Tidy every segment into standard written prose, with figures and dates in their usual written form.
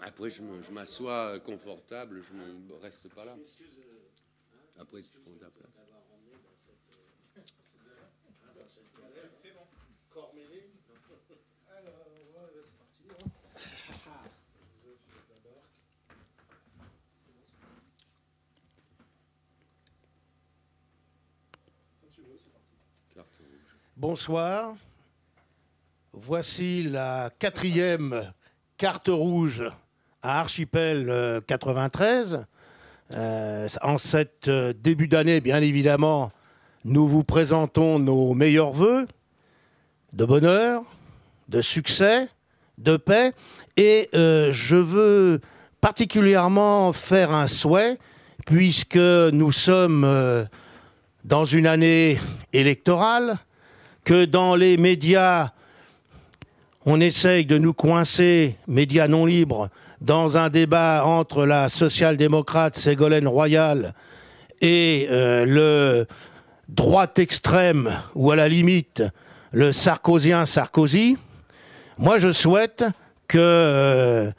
Après, je m'assois confortable, je ne reste pas là. Après, tu prends ta place. Bonsoir. Voici la 4e carte rouge à Archipel 93. En cet début d'année, bien évidemment, nous vous présentons nos meilleurs vœux de bonheur, de succès, de paix. Et je veux particulièrement faire un souhait, puisque nous sommes dans une année électorale, que dans les médias, on essaye de nous coincer, médias non libres, dans un débat entre la social-démocrate Ségolène Royal et le droite extrême, ou à la limite, le sarkozien Sarkozy. Moi, je souhaite que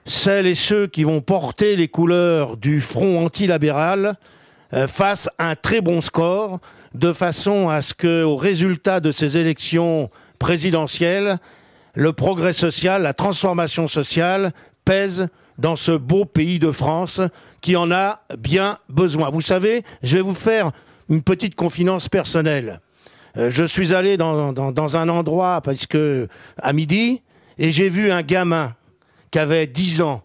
celles et ceux qui vont porter les couleurs du front antilibéral fassent un très bon score, de façon à ce qu'au résultat de ces élections présidentielles, le progrès social, la transformation sociale pèse dans ce beau pays de France qui en a bien besoin. Vous savez, je vais vous faire une petite confidence personnelle. Je suis allé dans un endroit à midi et j'ai vu un gamin qui avait 10 ans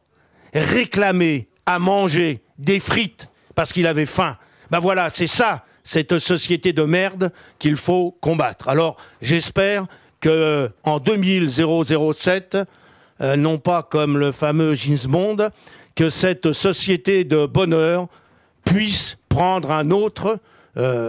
réclamer à manger des frites parce qu'il avait faim. Ben voilà, c'est ça, cette société de merde qu'il faut combattre. Alors, j'espère qu'en 2007, non pas comme le fameux James Bond, que cette société de bonheur puisse prendre un autre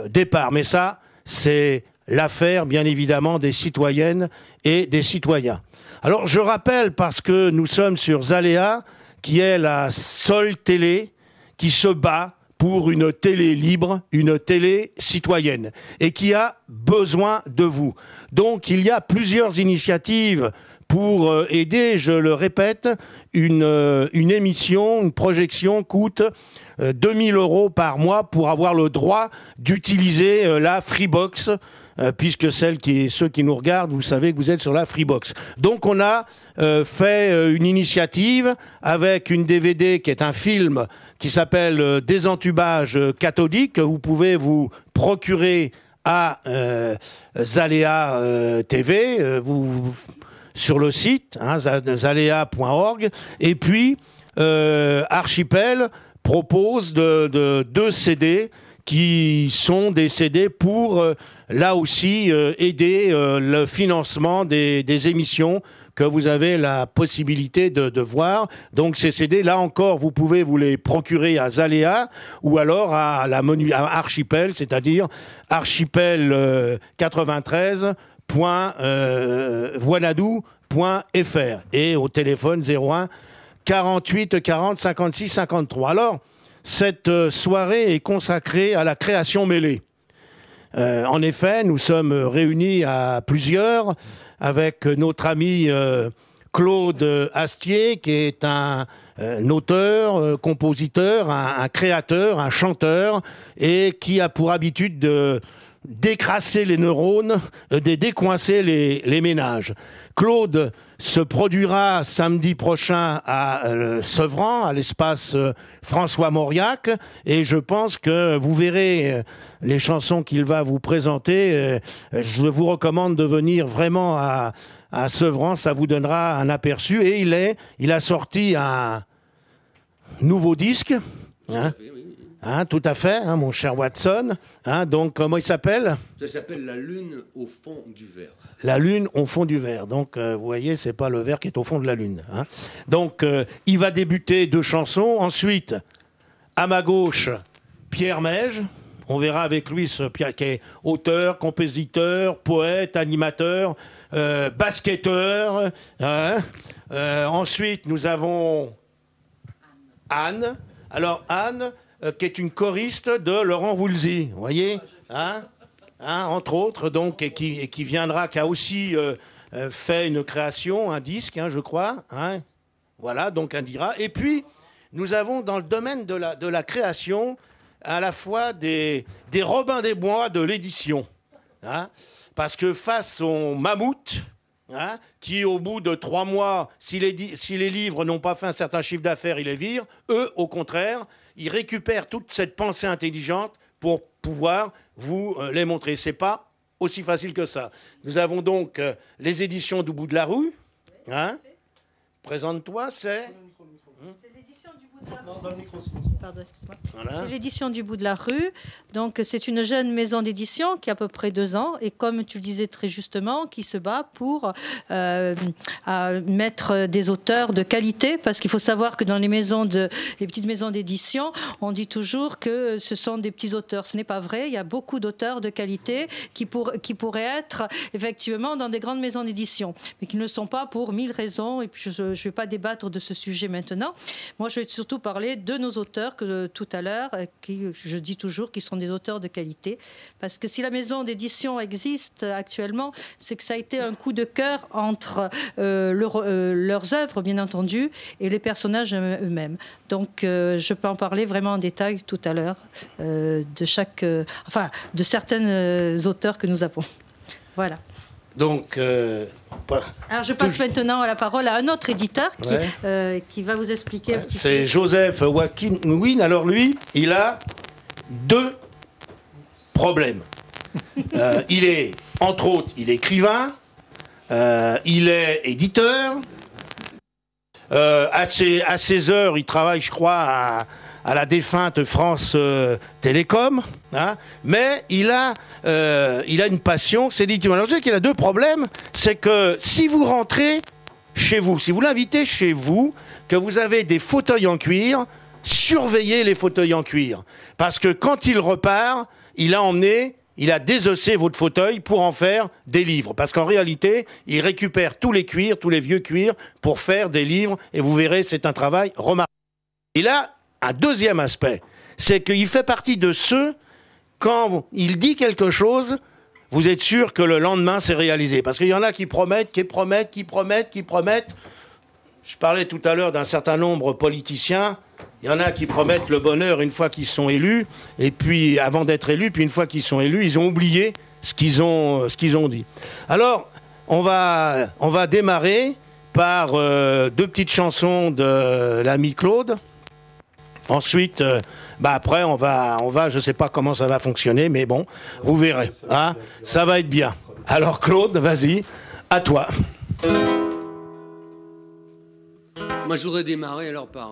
départ. Mais ça, c'est l'affaire, bien évidemment, des citoyennes et des citoyens. Alors, je rappelle, parce que nous sommes sur Zaléa, qui est la seule télé qui se bat pour une télé libre, une télé citoyenne, et qui a besoin de vous. Donc, il y a plusieurs initiatives pour aider, je le répète, une émission, une projection coûte 2000 € par mois pour avoir le droit d'utiliser la Freebox, puisque ceux qui nous regardent, vous savez que vous êtes sur la Freebox. Donc on a fait une initiative avec une DVD qui est un film qui s'appelle Désentubage cathodique, que vous pouvez vous procurer à Zaléa TV, sur le site, zalea.org. Et puis, Archipel propose de 2 CD qui sont des CD pour, là aussi, aider le financement des émissions que vous avez la possibilité de voir. Donc ces CD, là encore, vous pouvez vous les procurer à Zaléa ou alors à Archipel, c'est-à-dire archipel93.voinadou.fr et au téléphone 01 48 40 56 53. Alors, cette soirée est consacrée à la création mêlée. En effet, nous sommes réunis à plusieurs avec notre ami Claude Astier, qui est un auteur, compositeur, un créateur, un chanteur, et qui a pour habitude de décrasser les neurones, de décoincer les ménages. Claude se produira samedi prochain à Sevran, à l'espace François Mauriac, et je pense que vous verrez les chansons qu'il va vous présenter. Je vous recommande de venir vraiment à Sevran, ça vous donnera un aperçu. Et il a sorti un nouveau disque. Hein, tout à fait, hein, mon cher Watson. Hein, donc, comment il s'appelle? Ça s'appelle La Lune au fond du verre. La Lune au fond du verre. Donc, vous voyez, c'est pas le verre qui est au fond de la Lune. Hein. Donc, il va débuter 2 chansons. Ensuite, à ma gauche, Pierre Meige. On verra avec lui ce Pierre qui est auteur, compositeur, poète, animateur, basketteur. Hein. Ensuite, nous avons Anne. Alors, Anne, qui est une choriste de Laurent Voulzy, vous voyez, hein, entre autres, donc, et qui viendra, qui a aussi fait une création, un disque, hein, je crois, hein, Voilà, donc Indira. Et puis, nous avons dans le domaine de la création à la fois des Robin des Bois de l'édition. Hein, parce que face au mammouth, hein, qui au bout de 3 mois, si les livres n'ont pas fait un certain chiffre d'affaires, ils les virent, eux, au contraire, ils récupèrent toute cette pensée intelligente pour pouvoir vous les montrer. C'est pas aussi facile que ça. Nous avons donc les éditions du bout de la rue. Hein. Présente-toi, c'est... C'est l'édition du bout de la rue. Dans le micro, Pardon, excuse-moi. Voilà. C'est l'édition du bout de la rue. Donc, c'est une jeune maison d'édition qui a à peu près 2 ans et, comme tu le disais très justement, qui se bat pour mettre des auteurs de qualité, parce qu'il faut savoir que dans les petites maisons d'édition, on dit toujours que ce sont des petits auteurs. Ce n'est pas vrai. Il y a beaucoup d'auteurs de qualité qui pourraient être effectivement dans des grandes maisons d'édition, mais qui ne le sont pas pour 1000 raisons. Et puis, je ne vais pas débattre de ce sujet maintenant. Moi, je vais surtout parler de nos auteurs que tout à l'heure, qui, je dis toujours, qui sont des auteurs de qualité. Parce que si la maison d'édition existe actuellement, c'est que ça a été un coup de cœur entre leurs œuvres, bien entendu, et les personnages eux-mêmes. Donc, je peux en parler vraiment en détail tout à l'heure de certains auteurs que nous avons. Voilà. Donc, alors je passe maintenant la parole à un autre éditeur qui va vous expliquer un petit peu. C'est Joseph Wackin. Alors lui, il a 2 problèmes. Il est, entre autres, il est écrivain, il est éditeur. À ses heures, il travaille, je crois, à la défunte France Télécom, hein, mais il a une passion, c'est l'étymologie qu'il a 2 problèmes. C'est que si vous rentrez chez vous, si vous l'invitez chez vous, que vous avez des fauteuils en cuir, surveillez les fauteuils en cuir. Parce que quand il repart, il a désossé votre fauteuil pour en faire des livres. Parce qu'en réalité, il récupère tous les cuirs, tous les vieux cuirs, pour faire des livres, et vous verrez, c'est un travail remarquable. Il a un deuxième aspect, c'est qu'il fait partie de ceux, quand il dit quelque chose, vous êtes sûr que le lendemain c'est réalisé. Parce qu'il y en a qui promettent. Je parlais tout à l'heure d'un certain nombre de politiciens. Il y en a qui promettent le bonheur une fois qu'ils sont élus, et puis avant d'être élus, puis une fois qu'ils sont élus, ils ont oublié ce qu'ils ont dit. Alors, on va démarrer par 2 petites chansons de l'ami Claude. Ensuite, après, on va, je ne sais pas comment ça va fonctionner, mais bon, vous verrez. Hein, ça va être bien. Alors, Claude, vas-y, à toi. Moi, je voudrais démarrer alors par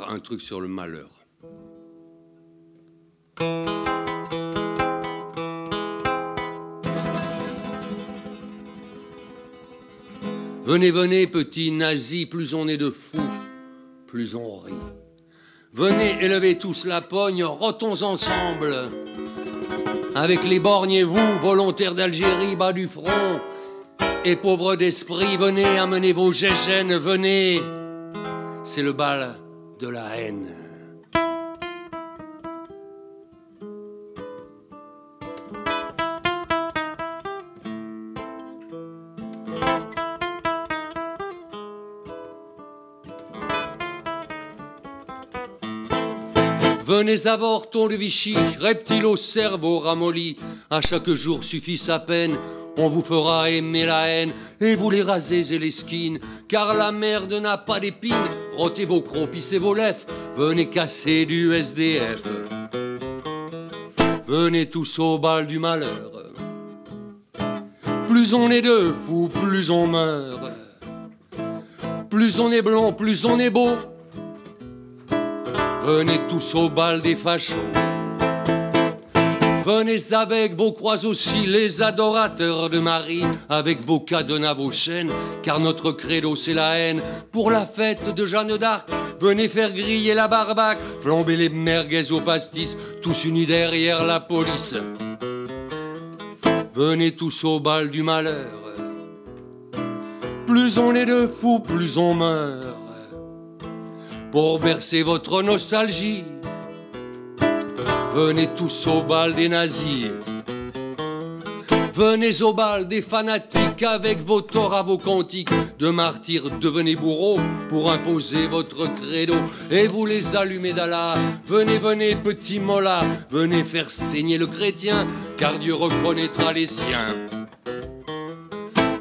un truc sur le malheur. Venez, venez, petits nazis, plus on est de fous, plus on rit. Venez, élevez tous la pogne, rotons ensemble. Avec les borgnes et vous, volontaires d'Algérie, bas du front, et pauvres d'esprit, venez, amenez vos gégènes, venez. C'est le bal de la haine. Venez avortons de Vichy, reptiles au cerveau ramolli. À chaque jour suffit sa peine, on vous fera aimer la haine. Et vous les rasez et les skins, car la merde n'a pas d'épines. Rôtez vos crocs, pissez vos lèvres, venez casser du SDF. Venez tous au bal du malheur. Plus on est de fous, plus on meurt. Plus on est blond, plus on est beau. Venez tous au bal des fachos. Venez avec vos croix aussi, les adorateurs de Marie, avec vos cadenas, vos chaînes, car notre credo c'est la haine. Pour la fête de Jeanne d'Arc, venez faire griller la barbaque, flamber les merguez au pastis, tous unis derrière la police. Venez tous au bal du malheur. Plus on est de fous, plus on meurt. Pour bercer votre nostalgie, venez tous au bal des nazis. Venez au bal des fanatiques avec vos torts à vos cantiques. De martyrs, devenez bourreaux pour imposer votre credo. Et vous les allumez d'Allah. Venez, venez, petits mollahs, venez faire saigner le chrétien, car Dieu reconnaîtra les siens.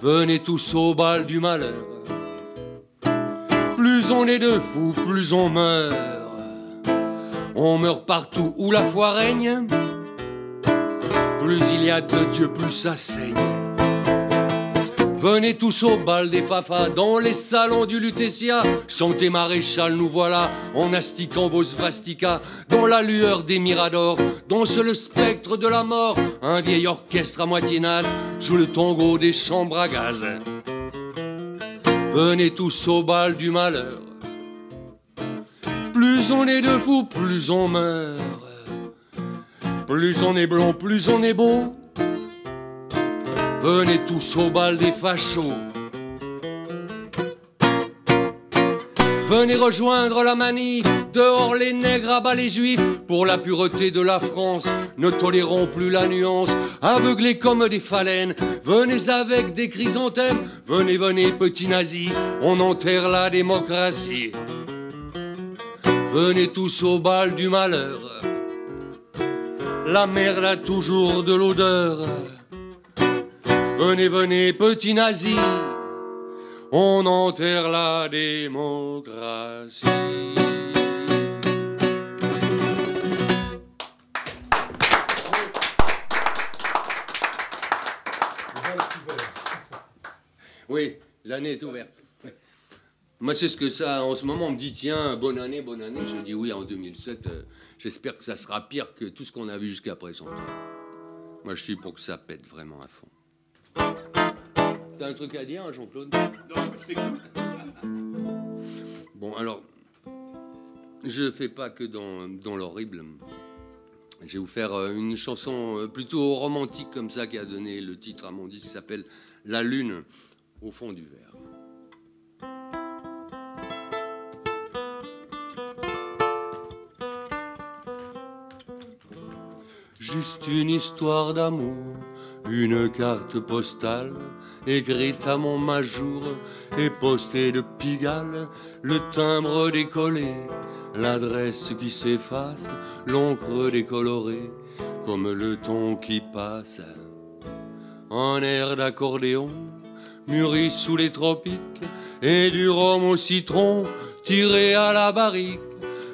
Venez tous au bal du malheur. Plus on est de fous, plus on meurt. On meurt partout où la foi règne. Plus il y a de Dieu, plus ça saigne. Venez tous au bal des fafas, dans les salons du Lutetia. Chantez maréchal, nous voilà, en astiquant vos svastikas. Dans la lueur des miradors, danse le spectre de la mort. Un vieil orchestre à moitié naze joue le tango des chambres à gaz. Venez tous au bal du malheur. Plus on est de fous, plus on meurt. Plus on est blond, plus on est beau. Venez tous au bal des fachos. Venez rejoindre la manif. Dehors les nègres, à bas les juifs. Pour la pureté de la France, ne tolérons plus la nuance. Aveuglés comme des phalènes, venez avec des chrysanthèmes. Venez, venez, petits nazis, on enterre la démocratie. Venez tous au bal du malheur. La merde a toujours de l'odeur. Venez, venez, petits nazis, on enterre la démocratie. Oui, l'année est ouverte. Moi, c'est ce que ça, en ce moment, on me dit, tiens, bonne année, bonne année. Je dis oui, en 2007, j'espère que ça sera pire que tout ce qu'on a vu jusqu'à présent. Moi, je suis pour que ça pète vraiment à fond. T'as un truc à dire, hein, Jean-Claude? Non, je t'écoute. Bon, alors, je fais pas que dans l'horrible. Je vais vous faire une chanson plutôt romantique comme ça qui a donné le titre à mon disque, qui s'appelle « La lune au fond du verre ». Juste une histoire d'amour, une carte postale, écrite à mon majour et postée de Pigalle, le timbre décollé, l'adresse qui s'efface, l'encre décolorée, comme le temps qui passe. Un air d'accordéon, mûri sous les tropiques, et du rhum au citron, tiré à la barrique,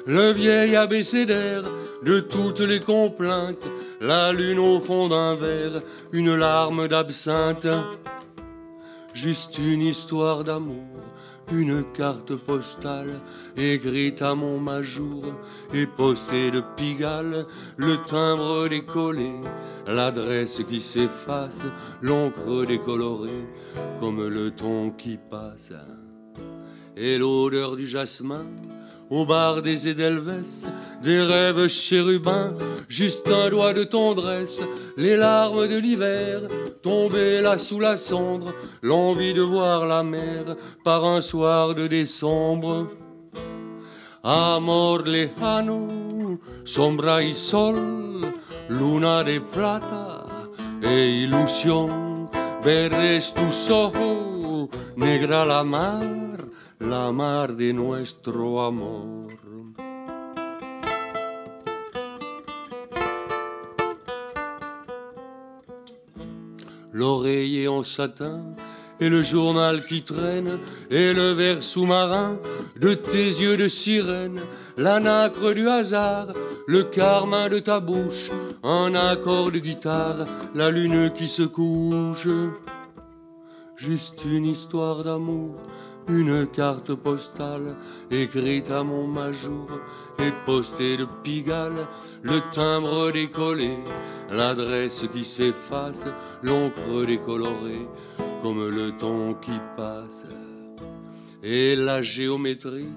le vieil abécédaire de toutes les complaintes, la lune au fond d'un verre, une larme d'absinthe. Juste une histoire d'amour, une carte postale, écrite à mon majour et postée de Pigalle, le timbre décollé, l'adresse qui s'efface, l'encre décolorée, comme le temps qui passe. Et l'odeur du jasmin, au bar des Edelweiss, des rêves chérubins, juste un doigt de tendresse, les larmes de l'hiver, tombées là sous la cendre, l'envie de voir la mer par un soir de décembre. Amor lejano, sombra y sol, luna de plata e ilusión, verdes tus ojos, negra la mar de nuestro amor. L'oreiller en satin et le journal qui traîne et le verre sous-marin de tes yeux de sirène, la nacre du hasard, le carmin de ta bouche, un accord de guitare, la lune qui se couche. Juste une histoire d'amour, une carte postale, écrite à mon majour et postée de Pigalle, le timbre décollé, l'adresse qui s'efface, l'encre décolorée, comme le temps qui passe. Et la géométrie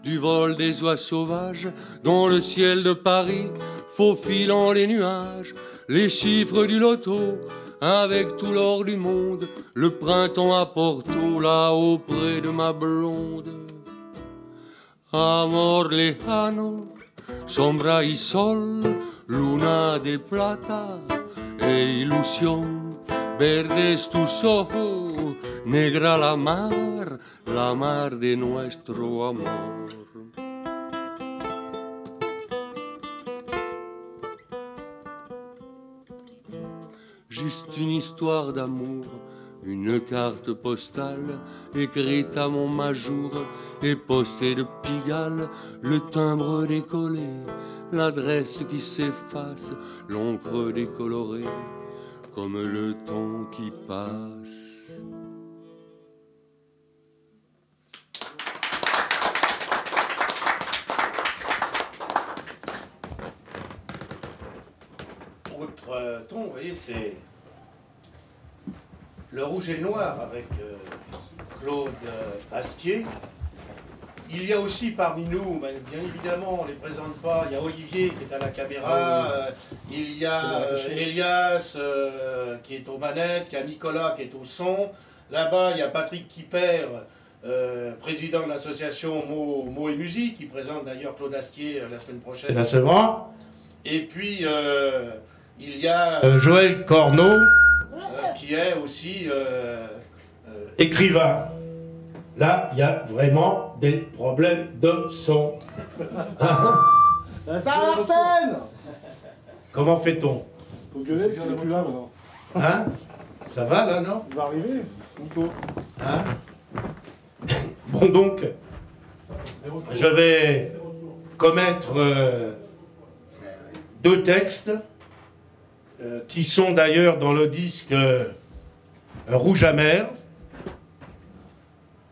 du vol des oies sauvages dans le ciel de Paris, faufilant les nuages, les chiffres du loto, avec tout l'or du monde, le printemps à Porto, là auprès de ma blonde. Amor lejano, sombra y sol, luna de plata e ilusión, verdes tus ojos, negra la mar de nuestro amor. Juste une histoire d'amour, une carte postale écrite à mon majour et postée de Pigalle, le timbre décollé, l'adresse qui s'efface, l'encre décolorée comme le temps qui passe. Autre ton, vous voyez, c'est Le Rouge et le Noir avec Claude Astier. Il y a aussi parmi nous, bien évidemment, on ne les présente pas, il y a Olivier qui est à la caméra, il y a Elias qui est aux manettes, il y a Nicolas qui est au son. Là-bas, il y a Patrick Kipper, président de l'association Mots et Musique, qui présente d'ailleurs Claude Astier la semaine prochaine à Sevran. Et puis, il y a Joël Corneau, qui est aussi écrivain. Là, il y a vraiment des problèmes de son. Ça va, Arsène! Comment fait-on? Faut gueuler parce qu'il n'est plus là maintenant. Hein? Ça va là, non? Il va arriver, Nico. Hein? Bon donc, je vais commettre deux textes qui sont d'ailleurs dans le disque Rouge amer.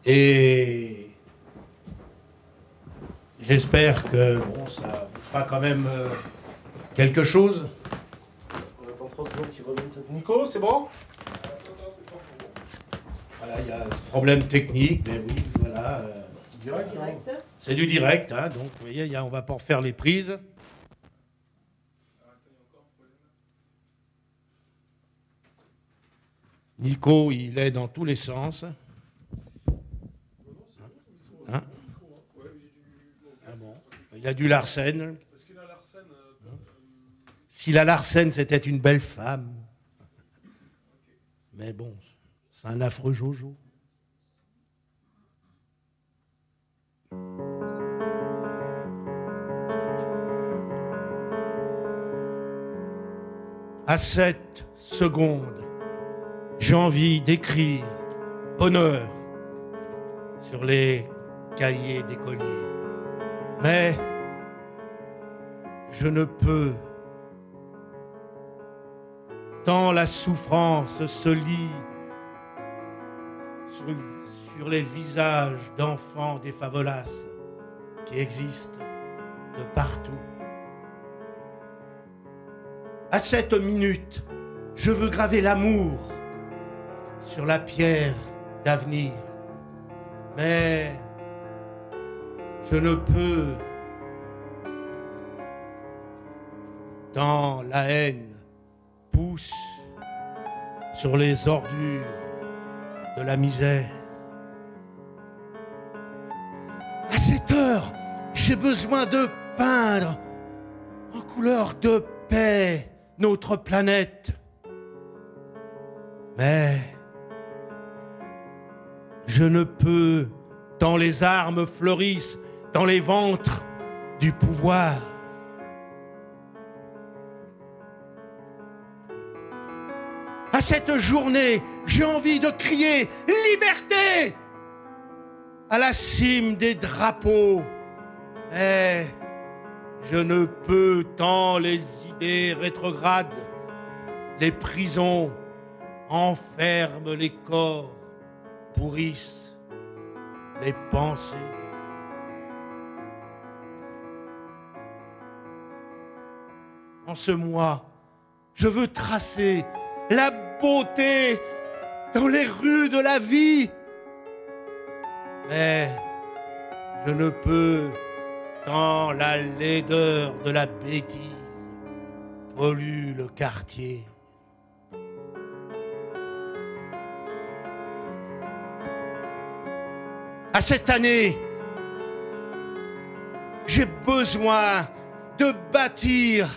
Et j'espère que bon, ça vous fera quand même quelque chose. On attend 30 secondes qu'il revienne. Nico, c'est bon? Voilà, il y a ce problème technique, mais oui, voilà. Direct, C'est du direct, hein, donc vous voyez, on va pas refaire les prises. Nico, il est dans tous les sens. Hein? Ah bon. Il a du Larsen. Si la Larsen, c'était une belle femme. Mais bon, c'est un affreux Jojo. À cette seconde, j'ai envie d'écrire bonheur sur les cahiers d'écoliers. Mais je ne peux, tant la souffrance se lit sur les visages d'enfants des favelas qui existent de partout. À cette minute, je veux graver l'amour sur la pierre d'avenir. Mais je ne peux, tant la haine pousse sur les ordures de la misère. À cette heure, j'ai besoin de peindre en couleur de paix notre planète. Mais je ne peux, tant les armes fleurissent dans les ventres du pouvoir. À cette journée, j'ai envie de crier « Liberté !» à la cime des drapeaux. Mais je ne peux, tant les idées rétrogrades, les prisons enferment les corps, pourrissent les pensées. En ce mois, je veux tracer la beauté dans les rues de la vie. Mais je ne peux, tant la laideur de la bêtise pollue le quartier. À cette année, j'ai besoin de bâtir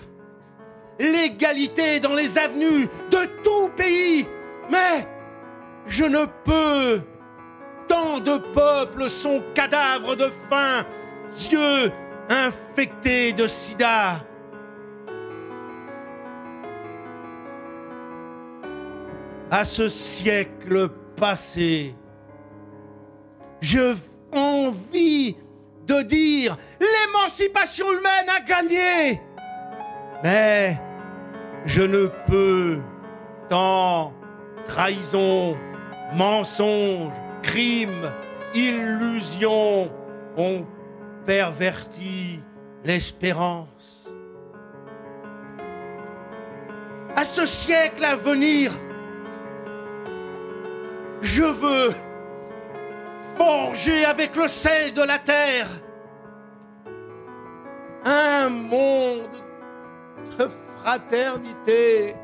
l'égalité dans les avenues de tout pays Mais je ne peux. Tant de peuples sont cadavres de faim, yeux infectés de sida. À ce siècle passé, j'ai envie de dire l'émancipation humaine a gagné. Mais je ne peux, tant trahison, mensonge, crime, illusion ont perverti l'espérance. À ce siècle à venir, je veux forger avec le sel de la terre un monde de fraternité.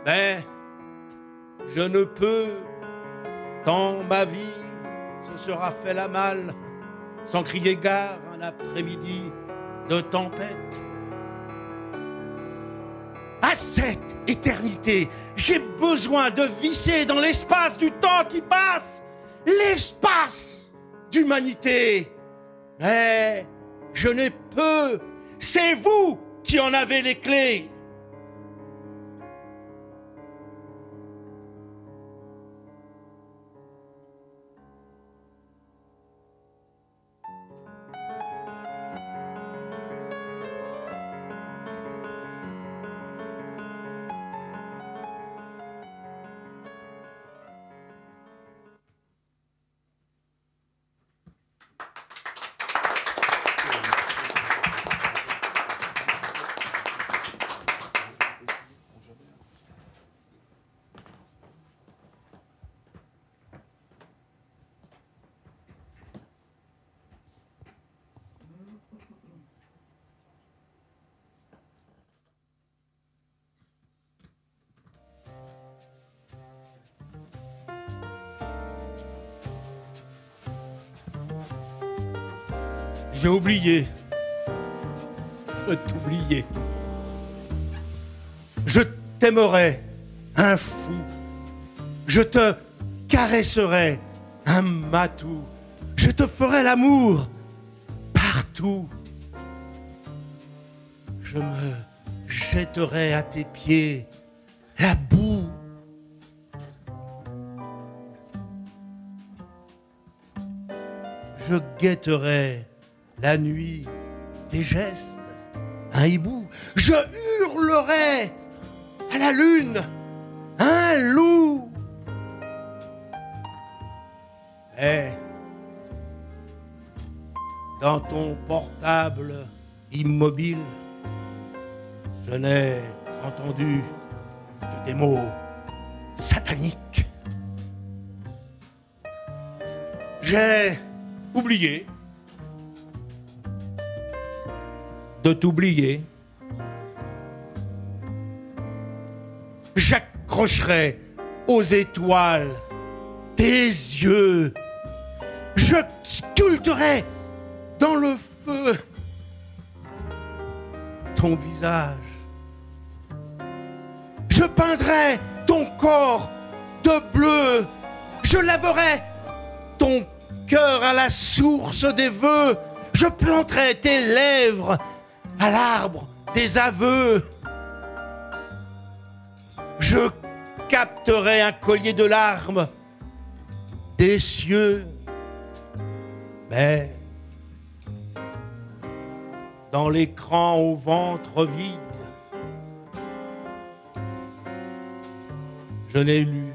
Mais je ne peux, tant ma vie se sera fait la malle, sans crier gare un après-midi de tempête. À cette éternité, j'ai besoin de visser dans l'espace du temps qui passe, l'espace d'humanité. Mais je n'ai peu, c'est vous qui en avez les clés. J'ai oublié de t'oublier. Je t'aimerai, un fou. Je te caresserai, un matou. Je te ferai l'amour partout. Je me jetterai à tes pieds la boue. Je guetterai la nuit des gestes, un hibou. Je hurlerai à la lune, un loup. Et dans ton portable immobile, je n'ai entendu que des mots sataniques. J'ai oublié de t'oublier. J'accrocherai aux étoiles tes yeux. Je sculpterai dans le feu ton visage. Je peindrai ton corps de bleu. Je laverai ton cœur à la source des vœux. Je planterai tes lèvres à l'arbre des aveux. Je capterai un collier de larmes des cieux. Mais dans l'écran au ventre vide, je n'ai lu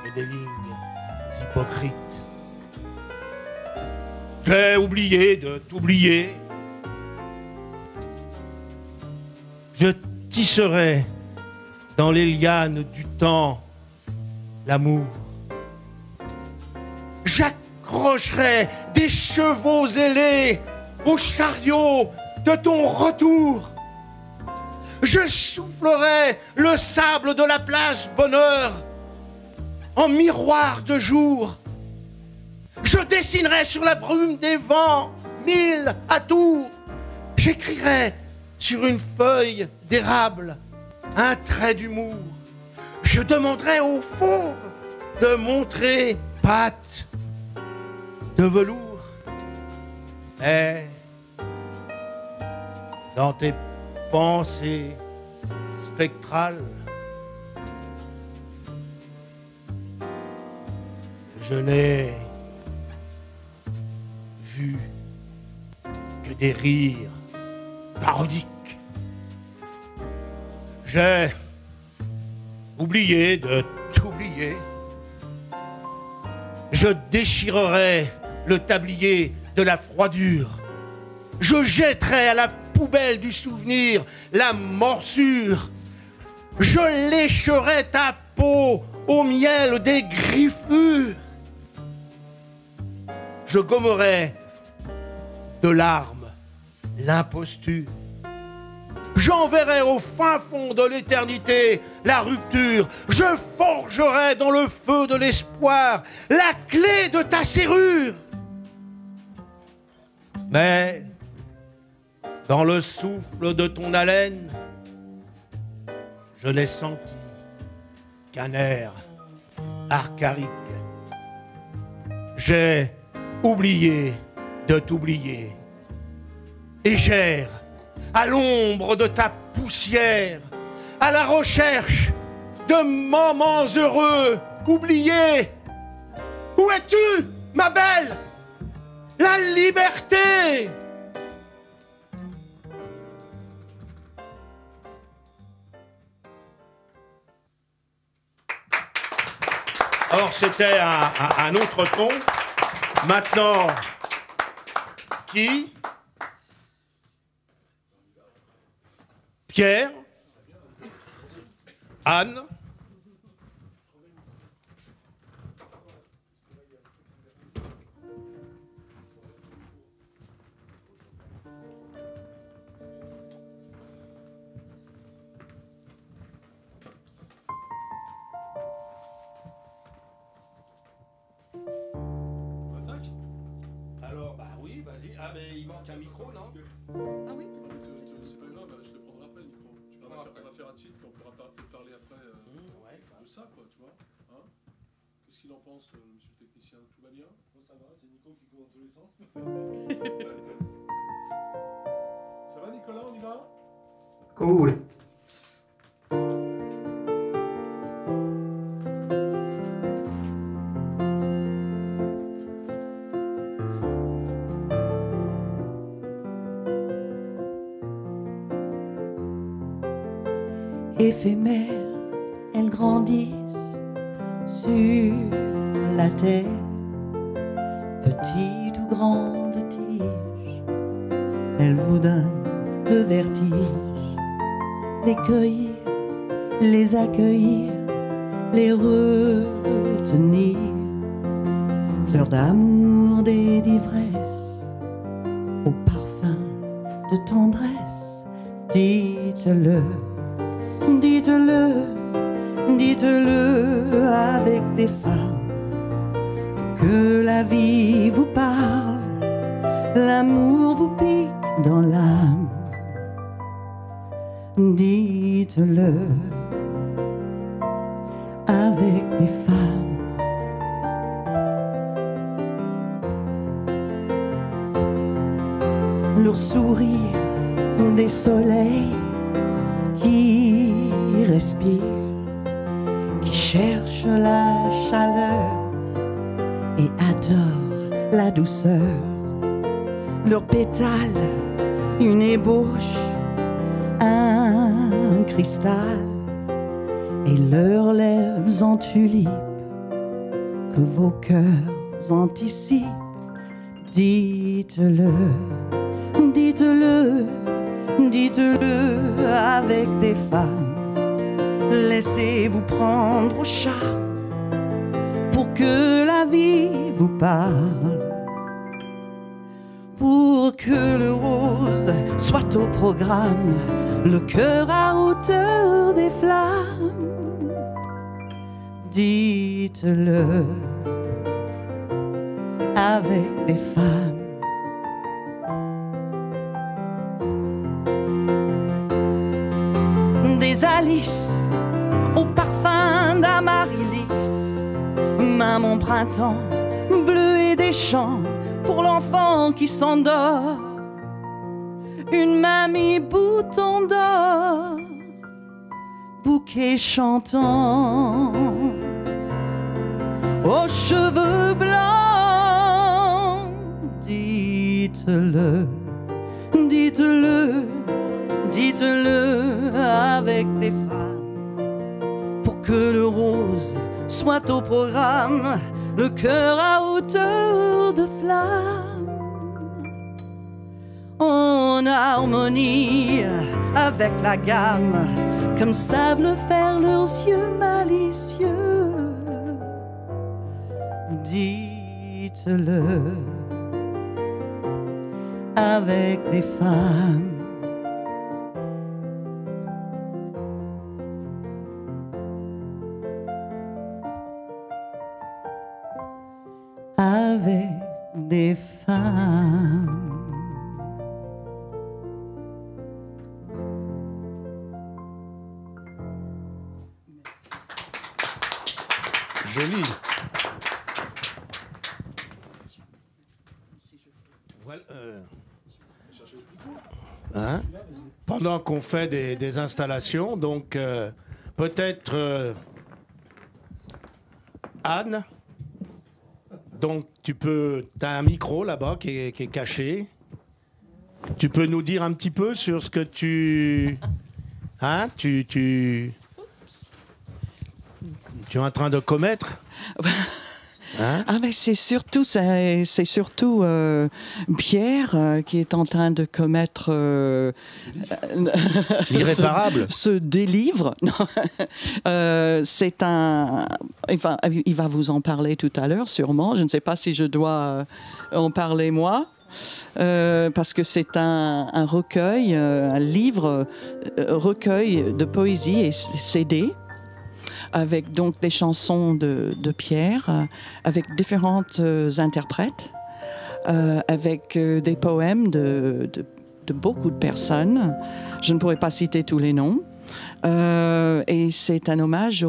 que des lignes hypocrites. J'ai oublié de t'oublier. Je tisserai dans les lianes du temps l'amour. J'accrocherai des chevaux ailés au chariot de ton retour. Je soufflerai le sable de la plage bonheur en miroir de jour. Je dessinerai sur la brume des vents 1000 atours. J'écrirai sur une feuille d'érable un trait d'humour. je demanderais aux fauves de montrer pattes de velours. Mais dans tes pensées spectrales, je n'ai vu que des rires parodiques. J'ai oublié de t'oublier. Je déchirerai le tablier de la froidure. Je jetterai à la poubelle du souvenir la morsure. Je lécherai ta peau au miel des griffures. Je gommerai de larmes l'imposture. J'enverrai au fin fond de l'éternité la rupture. Je forgerai dans le feu de l'espoir la clé de ta serrure. Mais dans le souffle de ton haleine, je n'ai senti qu'un air archaïque. J'ai oublié de t'oublier et j'erre à l'ombre de ta poussière, à la recherche de moments heureux oubliés. Où es-tu, ma belle? La liberté! Alors c'était un autre ton. Maintenant, qui? Pierre? Anne? Alors, bah oui, vas-y. Ah, mais il manque un micro, non? Ah oui? C'est pas grave, je le prendrai après le micro. On va faire un titre, puis on pourra peut-être parler après de ça, quoi, tu vois. Hein? Qu'est-ce qu'il en pense, monsieur le technicien? Tout va bien? Ça va, c'est Nico qui court dans tous les sens. Ça va, Nicolas, on y va? Cool. Éphémères, elles grandissent sur la terre, petites ou grandes tiges, elles vous donnent le vertige, les cueillir, les accueillir, les retenir, fleurs d'amour et d'ivresse, au parfum de tendresse, dites-le. Dites-le, dites-le avec des femmes, que la vie vous parle, l'amour vous pique dans l'âme. Dites-le avec des femmes. Leur sourire, des soleils qui respire, qui cherche la chaleur et adore la douceur. Leurs pétales, une ébauche, un cristal, et leurs lèvres en tulipe que vos cœurs anticipent. Dites-le, dites-le, dites-le avec des femmes. Laissez-vous prendre au charme pour que la vie vous parle, pour que le rose soit au programme, le cœur à hauteur des flammes. Dites-le avec des femmes. Des Alice au parfum à mon printemps bleu et des chants pour l'enfant qui s'endort. Une mamie bouton d'or, bouquet chantant, aux cheveux blancs. Dites-le, dites-le, dites-le avec des femmes, pour que le rose soit au programme, le cœur à hauteur de flamme. En harmonie avec la gamme, comme savent le faire leurs yeux malicieux. Dites-le avec des femmes. Avec des femmes. Joli. Voilà, hein? Pendant qu'on fait des installations, donc peut-être Anne, donc tu as un micro là-bas qui est caché. Tu peux nous dire un petit peu sur ce que tu es en train de commettre? Hein? Ah ben c'est surtout Pierre qui est en train de commettre l'irréparable. Ce délivre. C'est un. Il va vous en parler tout à l'heure sûrement. Je ne sais pas si je dois en parler moi. Parce que c'est un recueil, un livre, recueil de poésie et CD, avec donc des chansons de Pierre, avec différentes interprètes, avec des poèmes de beaucoup de personnes. Je ne pourrais pas citer tous les noms. Et c'est un hommage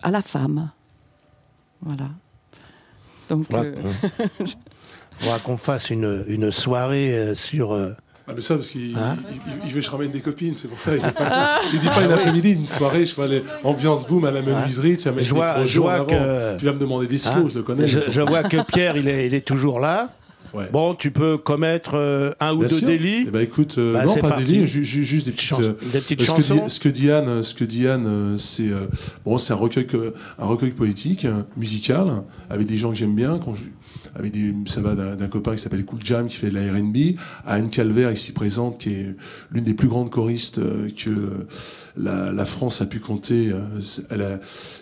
à la femme. Voilà. Donc... Il faudra qu'on fasse une soirée sur... Ah mais ça, parce qu'il veut que je ramène des copines, c'est pour ça. Il dit pas une après-midi, une soirée, je vois les ambiance boom à la menuiserie, tu vas mettre des projets en avant. Tu vas me demander des slows, je le connais. Je vois que Pierre, il est toujours là. Ouais. Bon, tu peux commettre un ou deux délits. Eh ben écoute, non, pas délits, juste des petites chansons. Ce que dit Anne, c'est c'est un recueil poétique, musical, avec des gens que j'aime bien. Ça va d'un copain qui s'appelle Cool Jam, qui fait de la R&B, à Anne Calvert, ici présente, qui est l'une des plus grandes choristes que la France a pu compter.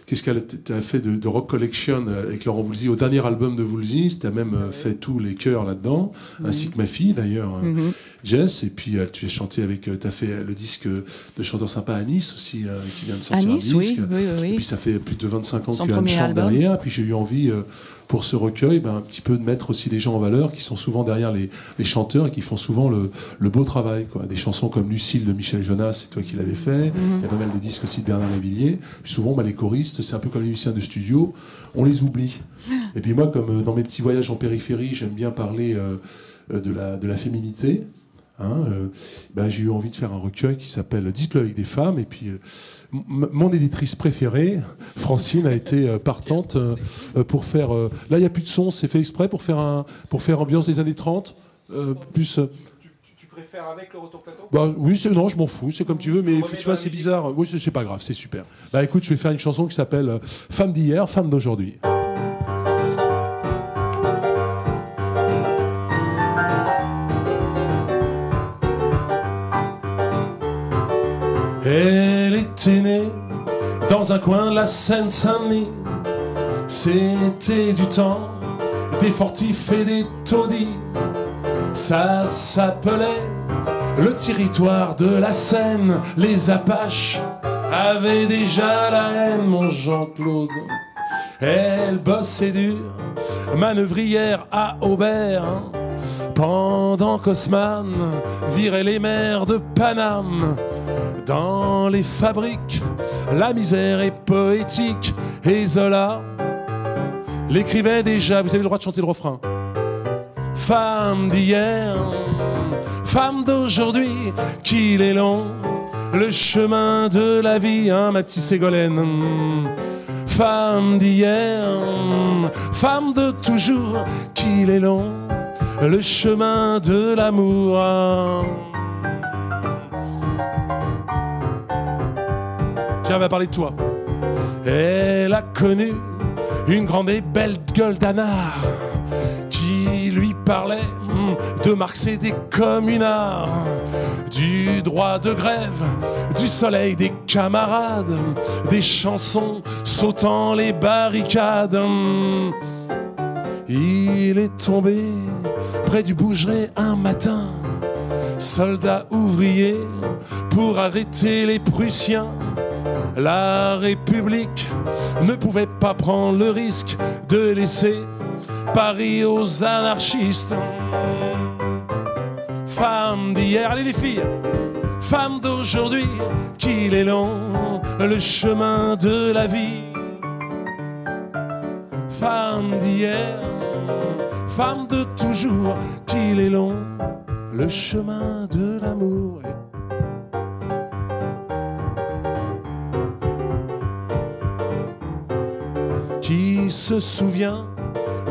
Qu'est-ce qu'elle a fait de Rock Collection avec Laurent Voulzy, au dernier album de Voulzy. Tu as même fait tous les chœurs là-dedans, ainsi que ma fille d'ailleurs, Jess. Et puis tu as chanté tu as fait le disque de chanteur sympa à Nice aussi, qui vient de sortir Nice, un disque. Oui. Et puis ça fait plus de 25 ans Son que Anne chante album. derrière. Et puis j'ai eu envie, pour ce recueil, un petit peu de mettre aussi les gens en valeur, qui sont souvent derrière les chanteurs et qui font souvent le beau travail, quoi. Des chansons comme Lucille de Michel Jonas, c'est toi qui l'avais fait. Il y a pas mal de disques aussi de Bernard Lavilliers. Puis souvent, les choristes, c'est un peu comme les musiciens de studio, on les oublie. Et puis moi, comme dans mes petits voyages en périphérie, j'aime bien parler de la féminité. J'ai eu envie de faire un recueil qui s'appelle Dites-le avec des femmes. Et puis mon éditrice préférée, Francine, a été partante pour faire... là, il n'y a plus de son, c'est fait exprès pour faire ambiance des années 30. Plus... Tu préfères avec le retour plateau? Oui, non, je m'en fous, c'est comme tu veux, mais tu vois, c'est bizarre. Oui, c'est pas grave, c'est super. Écoute, je vais faire une chanson qui s'appelle Femme d'hier, femme d'aujourd'hui. Elle était née dans un coin de la Seine-Saint-Denis. C'était du temps des fortifs et des taudis. Ça s'appelait le territoire de la Seine. Les Apaches avaient déjà la haine, mon Jean-Claude. Elle bossait dur, manœuvrière à Aubert, pendant qu'Haussmann virait les mers de Paname. Dans les fabriques, la misère est poétique, et Zola l'écrivait déjà. Vous avez le droit de chanter le refrain. Femme d'hier, femme d'aujourd'hui, qu'il est long, le chemin de la vie, hein, ma petite Ségolène. Femme d'hier, femme de toujours, qu'il est long, le chemin de l'amour. Tiens, on va parler de toi. Elle a connu une grande et belle gueule d'anard qui lui parlait de Marx et des communards, du droit de grève, du soleil des camarades, des chansons sautant les barricades. Il est tombé près du Bougeret un matin, soldat ouvrier pour arrêter les Prussiens. La République ne pouvait pas prendre le risque de laisser Paris aux anarchistes. Femme d'hier, allez les filles, femme d'aujourd'hui, qu'il est long, le chemin de la vie. Femme d'hier, femme de toujours, qu'il est long, le chemin de l'amour. Qui se souvient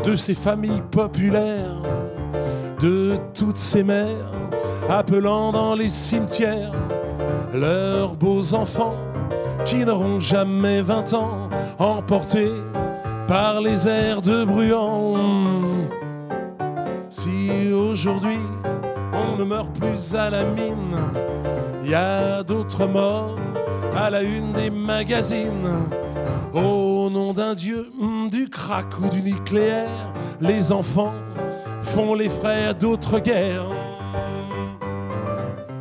de ces familles populaires, de toutes ces mères appelant dans les cimetières leurs beaux enfants qui n'auront jamais 20 ans, emportés par les airs de Bruant. Si aujourd'hui on ne meurt plus à la mine, il y a d'autres morts à la une des magazines. Au nom d'un dieu, du crack ou du nucléaire, les enfants font les frais d'autres guerres.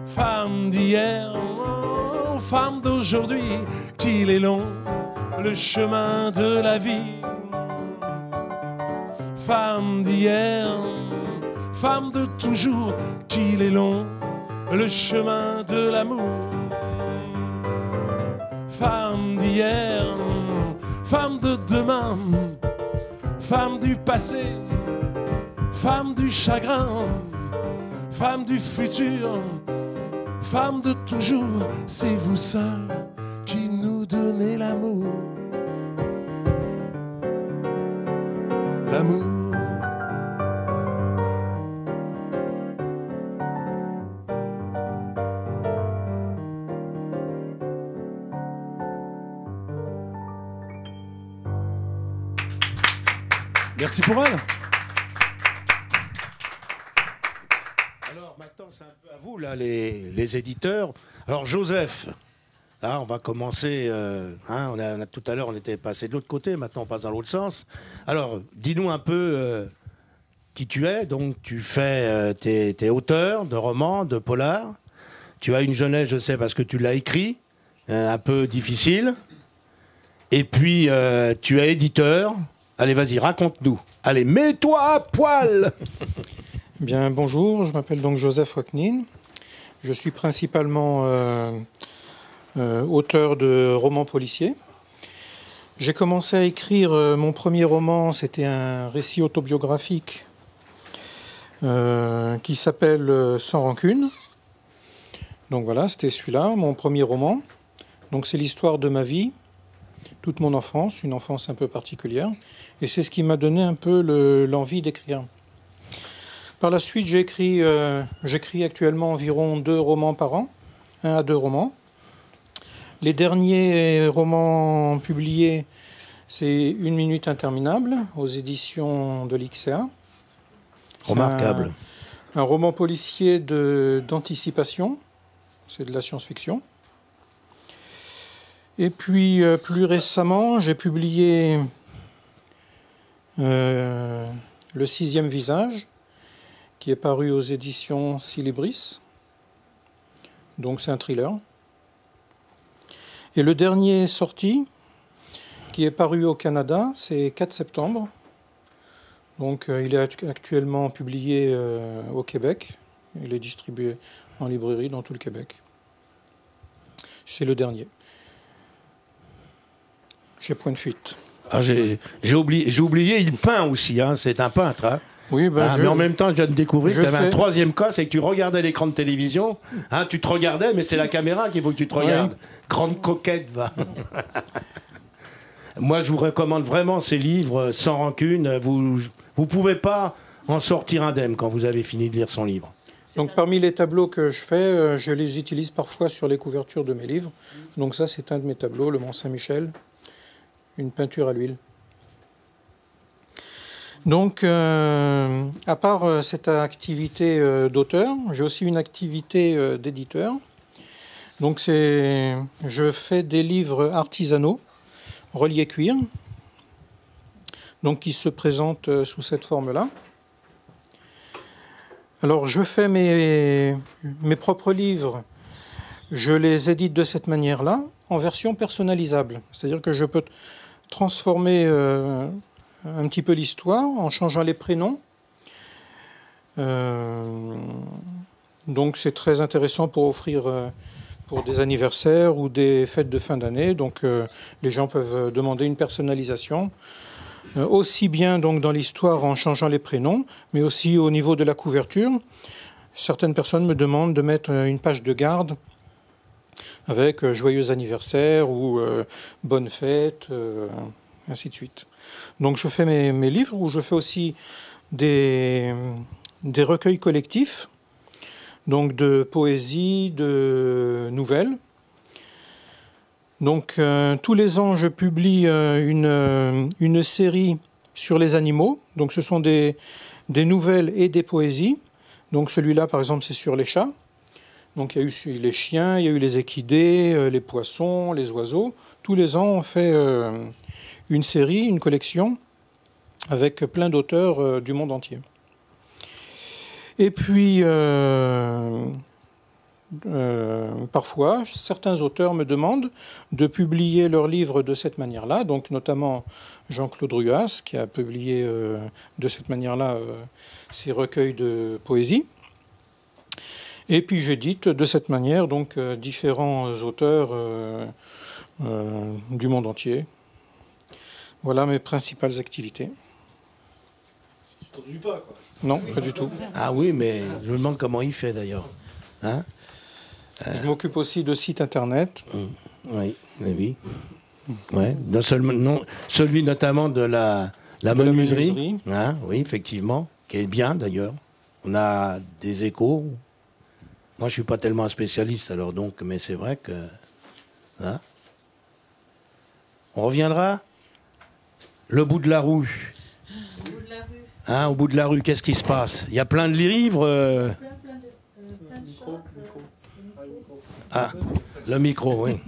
Femme d'hier, oh, femme d'aujourd'hui, qu'il est long, le chemin de la vie. Femme d'hier, femme de toujours, qu'il est long, le chemin de l'amour. Femme d'hier, femme de demain, femme du passé, femme du chagrin, femme du futur, femme de toujours, c'est vous seul qui nous donnez l'amour. L'amour. Merci pour elle. Alors maintenant, c'est un peu à vous, là, les éditeurs. Alors Joseph, là, on va commencer. Tout à l'heure, on était passé de l'autre côté, maintenant on passe dans l'autre sens. Alors, dis-nous un peu qui tu es. Donc, tu fais, t'es auteur de romans, de polars. Tu as une jeunesse, je sais, parce que tu l'as écrit, un peu difficile. Et puis, tu es éditeur. Allez, vas-y, raconte-nous. Allez, mets-toi à poil. Bien, bonjour, je m'appelle donc Joseph Hocknin. Je suis principalement auteur de romans policiers. J'ai commencé à écrire mon premier roman, c'était un récit autobiographique qui s'appelle Sans rancune. Donc voilà, c'était celui-là, mon premier roman. Donc c'est l'histoire de ma vie, toute mon enfance, une enfance un peu particulière. Et c'est ce qui m'a donné un peu l'envie d'écrire. Par la suite, j'écris actuellement environ 2 romans par an, 1 à 2 romans. Les derniers romans publiés, c'est Une minute interminable, aux éditions de l'IXEA. Remarquable. Un roman policier d'anticipation, c'est de la science-fiction. Et puis, plus récemment, j'ai publié Le 6e visage, qui est paru aux éditions Silibris. Donc, c'est un thriller. Et le dernier sorti, qui est paru au Canada, c'est 4 septembre. Donc, il est actuellement publié au Québec. Il est distribué en librairie dans tout le Québec. C'est le dernier. J'ai point de fuite. Ah, j'ai oublié, il peint aussi, hein, c'est un peintre. Hein. Oui, ben mais en même temps, je viens de découvrir que tu avais un troisième cas, c'est que tu regardais l'écran de télévision, hein, tu te regardais, mais c'est la caméra qu'il faut que tu te regardes. Oui. Grande coquette, va. Moi, je vous recommande vraiment ces livres, Sans rancune. Vous ne pouvez pas en sortir indemne quand vous avez fini de lire son livre. Donc, parmi les tableaux que je fais, je les utilise parfois sur les couvertures de mes livres. Donc ça, c'est un de mes tableaux, le Mont Saint-Michel, une peinture à l'huile. Donc, à part cette activité d'auteur, j'ai aussi une activité d'éditeur. Donc, je fais des livres artisanaux, reliés cuir, donc qui se présentent sous cette forme-là. Alors, je fais mes propres livres, je les édite de cette manière-là, en version personnalisable. C'est-à-dire que je peux transformer un petit peu l'histoire en changeant les prénoms. Donc c'est très intéressant pour offrir pour des anniversaires ou des fêtes de fin d'année. Donc les gens peuvent demander une personnalisation, aussi bien donc dans l'histoire en changeant les prénoms, mais aussi au niveau de la couverture. Certaines personnes me demandent de mettre une page de garde avec joyeux anniversaire ou bonne fête, ainsi de suite. Donc je fais mes livres, où je fais aussi des recueils collectifs, donc de poésie, de nouvelles. Donc tous les ans, je publie une série sur les animaux. Donc ce sont des nouvelles et des poésies. Donc celui-là, par exemple, c'est sur les chats. Donc il y a eu les chiens, il y a eu les équidés, les poissons, les oiseaux. Tous les ans, on fait une série, une collection, avec plein d'auteurs du monde entier. Et puis, parfois, certains auteurs me demandent de publier leurs livres de cette manière-là, donc notamment Jean-Claude Ruas, qui a publié de cette manière-là ses recueils de poésie. Et puis j'édite de cette manière donc différents auteurs du monde entier. Voilà mes principales activités. Tu t'ennuies pas, quoi? Non, pas du tout. Ah oui, mais je me demande comment il fait d'ailleurs. Hein, je m'occupe aussi de sites internet. Oui, oui. Ouais. Celui notamment de la menuiserie. Hein, oui, effectivement, qui est bien d'ailleurs. On a des échos. Moi, je suis pas tellement un spécialiste, alors donc, mais c'est vrai que... Hein, on reviendra. Le bout de la rue. Hein, au bout de la rue, qu'est-ce qui se passe? Il y a plein de livres. Plein de choses. Ah, le micro, oui.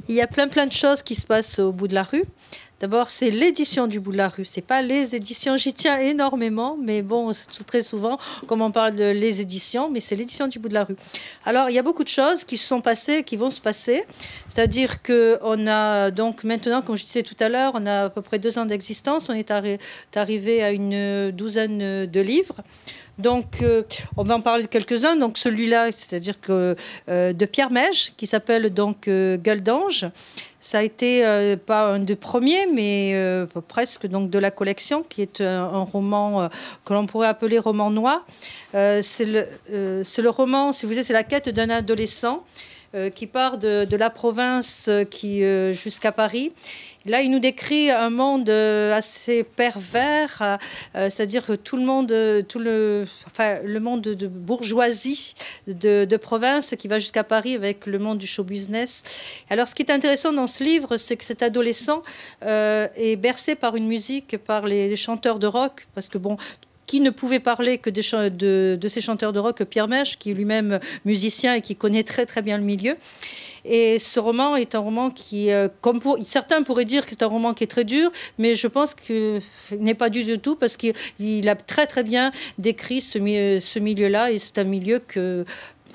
Il y a plein de choses qui se passent au bout de la rue. D'abord, c'est l'édition du bout de la rue. C'est pas les éditions. J'y tiens énormément, mais bon, très souvent, comme on parle de les éditions, mais c'est l'édition du bout de la rue. Alors, il y a beaucoup de choses qui se sont passées, qui vont se passer. C'est-à-dire que on a donc maintenant, comme je disais tout à l'heure, on a à peu près 2 ans d'existence. On est arrivé à une douzaine de livres. Donc, on va en parler de quelques-uns. Donc, celui-là, c'est-à-dire que de Pierre Mège, qui s'appelle donc Gueule d'ange. Ça a été pas un des premiers, mais presque donc de la collection, qui est un roman que l'on pourrait appeler roman noir. C'est le roman, si vous voulez, c'est la quête d'un adolescent qui part de la province jusqu'à Paris. Là, il nous décrit un monde assez pervers, c'est-à-dire que tout le monde, le monde de bourgeoisie de province qui va jusqu'à Paris avec le monde du show business. Alors, ce qui est intéressant dans ce livre, c'est que cet adolescent est bercé par une musique, par les chanteurs de rock, parce que bon, qui ne pouvait parler que de ces chanteurs de rock, Pierre Mège, qui est lui-même musicien et qui connaît très très bien le milieu. Et ce roman est un roman qui, certains pourraient dire que c'est un roman qui est très dur, mais je pense que n'est pas du tout, parce qu'il a très très bien décrit ce milieu-là, et c'est un milieu que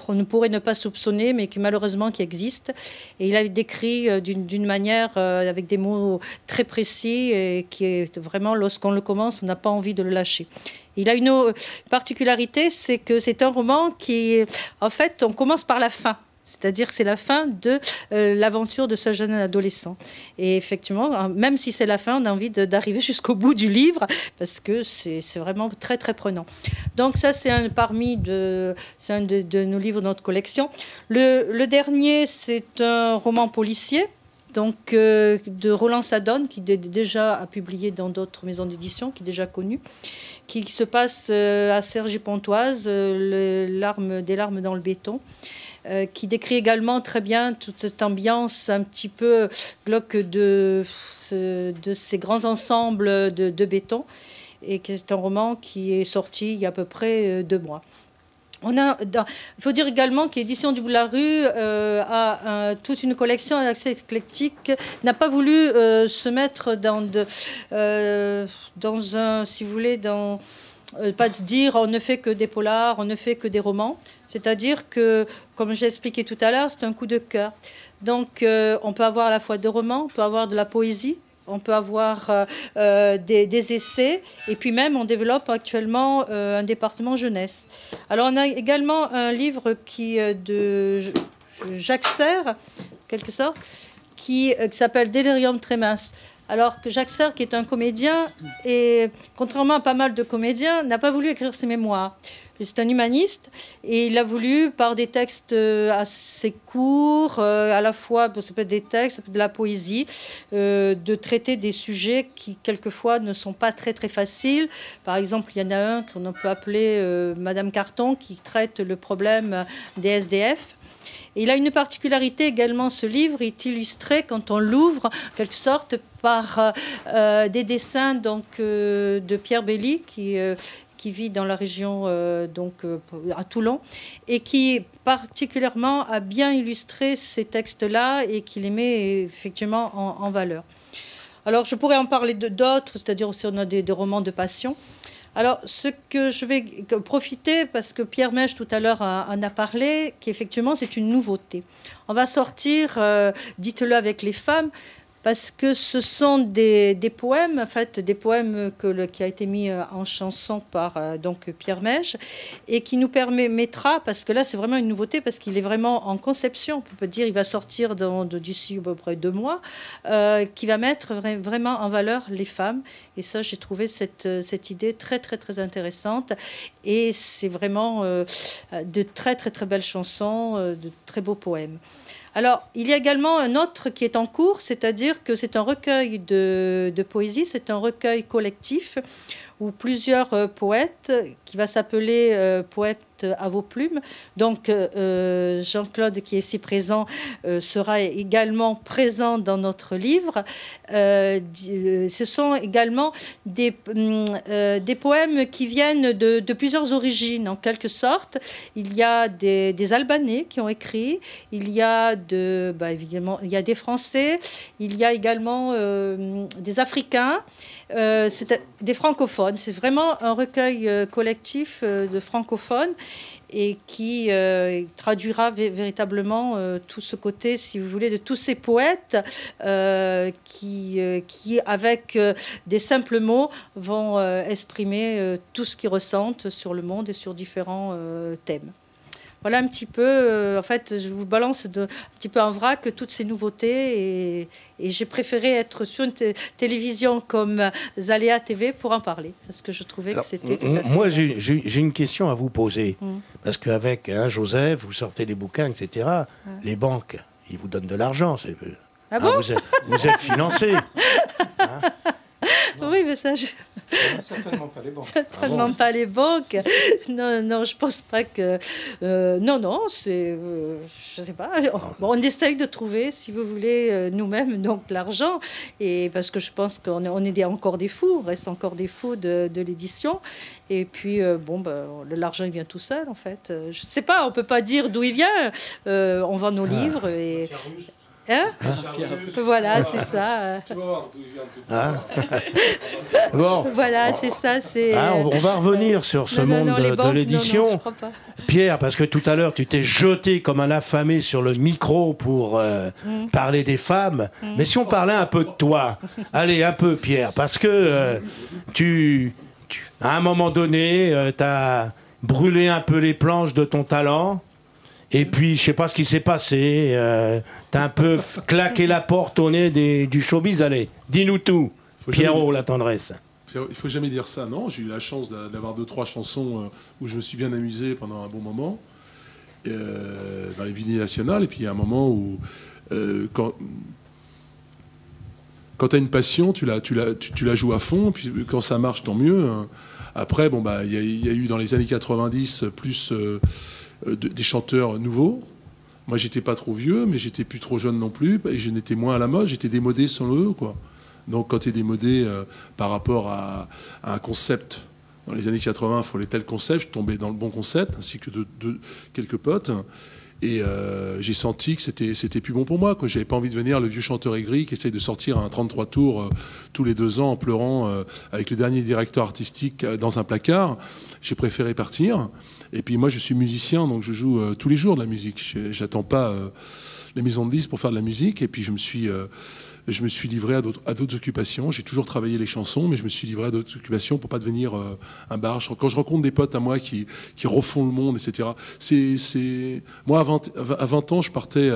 on ne pourrait ne pas soupçonner, mais qui malheureusement qui existe. Et il a décrit d'une manière, avec des mots très précis, et qui est vraiment, lorsqu'on le commence, on n'a pas envie de le lâcher. Il a une particularité, c'est que c'est un roman qui, en fait, on commence par la fin. C'est-à-dire que c'est la fin de l'aventure de ce jeune adolescent. Et effectivement, même si c'est la fin, on a envie d'arriver jusqu'au bout du livre parce que c'est vraiment très très prenant. Donc ça, c'est un de nos livres de notre collection. Le dernier, c'est un roman policier. Donc, de Roland Sadone, qui déjà a publié dans d'autres maisons d'édition, qui est déjà connu, qui se passe à Cergy-Pontoise, des larmes dans le béton, qui décrit également très bien toute cette ambiance un petit peu glauque de ces grands ensembles de béton, et qui est un roman qui est sorti il y a à peu près 2 mois. Il faut dire également qu'Éditions du Bout de la Rue a toute une collection assez éclectique, n'a pas voulu se mettre dans un, si vous voulez, pas se dire on ne fait que des polars, on ne fait que des romans. C'est-à-dire que, comme j'ai expliqué tout à l'heure, c'est un coup de cœur. Donc on peut avoir à la fois des romans, on peut avoir de la poésie, on peut avoir des essais, et puis même on développe actuellement un département jeunesse. Alors on a également un livre de Jacques Serre, en quelque sorte, qui s'appelle Délirium Tremens. Alors que Jacques Serre, qui est un comédien, et contrairement à pas mal de comédiens, n'a pas voulu écrire ses mémoires. C'est un humaniste et il a voulu, par des textes assez courts, à la fois, ça peut être des textes, ça peut être de la poésie, de traiter des sujets qui, quelquefois, ne sont pas très, très faciles. Par exemple, il y en a un qu'on peut appeler Madame Carton, qui traite le problème des SDF. Et il a une particularité également, ce livre est illustré, quand on l'ouvre, en quelque sorte, par des dessins donc, de Pierre Belly, qui vit dans la région, à Toulon, et qui particulièrement a bien illustré ces textes-là et qui les met effectivement en valeur. Alors, je pourrais en parler d'autres, c'est-à-dire aussi on a des romans de passion. Alors, ce que je vais profiter, parce que Pierre Mèche tout à l'heure en a parlé, qu'effectivement c'est une nouveauté. On va sortir, dites-le avec les femmes, parce que ce sont des poèmes, en fait, des poèmes qui a été mis en chanson par donc Pierre Mèche, et qui nous permettra, parce que là c'est vraiment une nouveauté, parce qu'il est vraiment en conception, on peut dire, il va sortir d'ici à peu près 2 mois, qui va mettre vraiment en valeur les femmes. Et ça, j'ai trouvé cette idée très très très intéressante, et c'est vraiment de très très très belles chansons, de très beaux poèmes. Alors, il y a également un autre qui est en cours, c'est-à-dire que c'est un recueil de poésie, c'est un recueil collectif où plusieurs poètes, qui va s'appeler Poètes à vos plumes. Donc, Jean-Claude, qui est ici présent, sera également présent dans notre livre. Ce sont également des poèmes qui viennent de plusieurs origines, en quelque sorte. Il y a des Albanais qui ont écrit, il y a évidemment, il y a des Français, il y a également des Africains, des francophones. C'est vraiment un recueil collectif de francophones et qui traduira véritablement tout ce côté, si vous voulez, de tous ces poètes qui avec des simples mots, vont exprimer tout ce qu'ils ressentent sur le monde et sur différents thèmes. Voilà un petit peu, en fait, je vous balance un petit peu en vrac toutes ces nouveautés, et j'ai préféré être sur une télévision comme Zaléa TV pour en parler, parce que je trouvais que c'était tout à fait... Moi, j'ai une question à vous poser, parce qu'avec Joseph, vous sortez des bouquins, etc., les banques, ils vous donnent de l'argent. Ah bon, vous êtes financé. Hein? Oui, mais ça... Certainement pas les banques. Certainement pas les banques. Non, je pense pas que... non, c'est... je sais pas. Bon, on essaye de trouver, si vous voulez, nous-mêmes, donc l'argent. Et parce que je pense qu'on est encore des fous, on reste encore des fous de l'édition. Et puis, l'argent, il vient tout seul, en fait. Je sais pas, on peut pas dire d'où il vient. On vend nos livres et... Hein, voilà, c'est ça. Bon. Voilà, c'est ça. On va revenir sur ce monde de l'édition. Pierre, parce que tout à l'heure, tu t'es jeté comme un affamé sur le micro pour parler des femmes. Mais si on parlait un peu de toi, allez, un peu, Pierre, parce que à un moment donné, tu as brûlé un peu les planches de ton talent. Et puis, je sais pas ce qui s'est passé. T'as un peu claqué la porte au nez du showbiz. Allez, dis-nous tout. Pierrot, la tendresse. Il faut jamais dire ça, non. J'ai eu la chance d'avoir 2-3 chansons où je me suis bien amusé pendant un bon moment dans les vinyles nationales. Et puis il y a un moment où quand tu as une passion, tu la joues à fond. Et puis quand ça marche, tant mieux. Après, bon bah il y a eu dans les années 90 plus des chanteurs nouveaux. Moi, j'étais pas trop vieux, mais j'étais plus trop jeune non plus. Et je n'étais moins à la mode. J'étais démodé selon eux, quoi. Donc quand tu es démodé par rapport à un concept, dans les années 80, il fallait tel concept, je tombais dans le bon concept, ainsi que de quelques potes. Et j'ai senti que c'était plus bon pour moi. J'avais pas envie de devenir le vieux chanteur aigri qui essaye de sortir un 33 tours tous les 2 ans en pleurant avec le dernier directeur artistique dans un placard. J'ai préféré partir. Et puis moi, je suis musicien, donc je joue tous les jours de la musique. J'attends pas les maisons de disques pour faire de la musique. Et puis je me suis livré à d'autres occupations. J'ai toujours travaillé les chansons, mais je me suis livré à d'autres occupations pour pas devenir un barge. Quand je rencontre des potes à moi qui refont le monde, etc. Moi, à 20 ans, je partais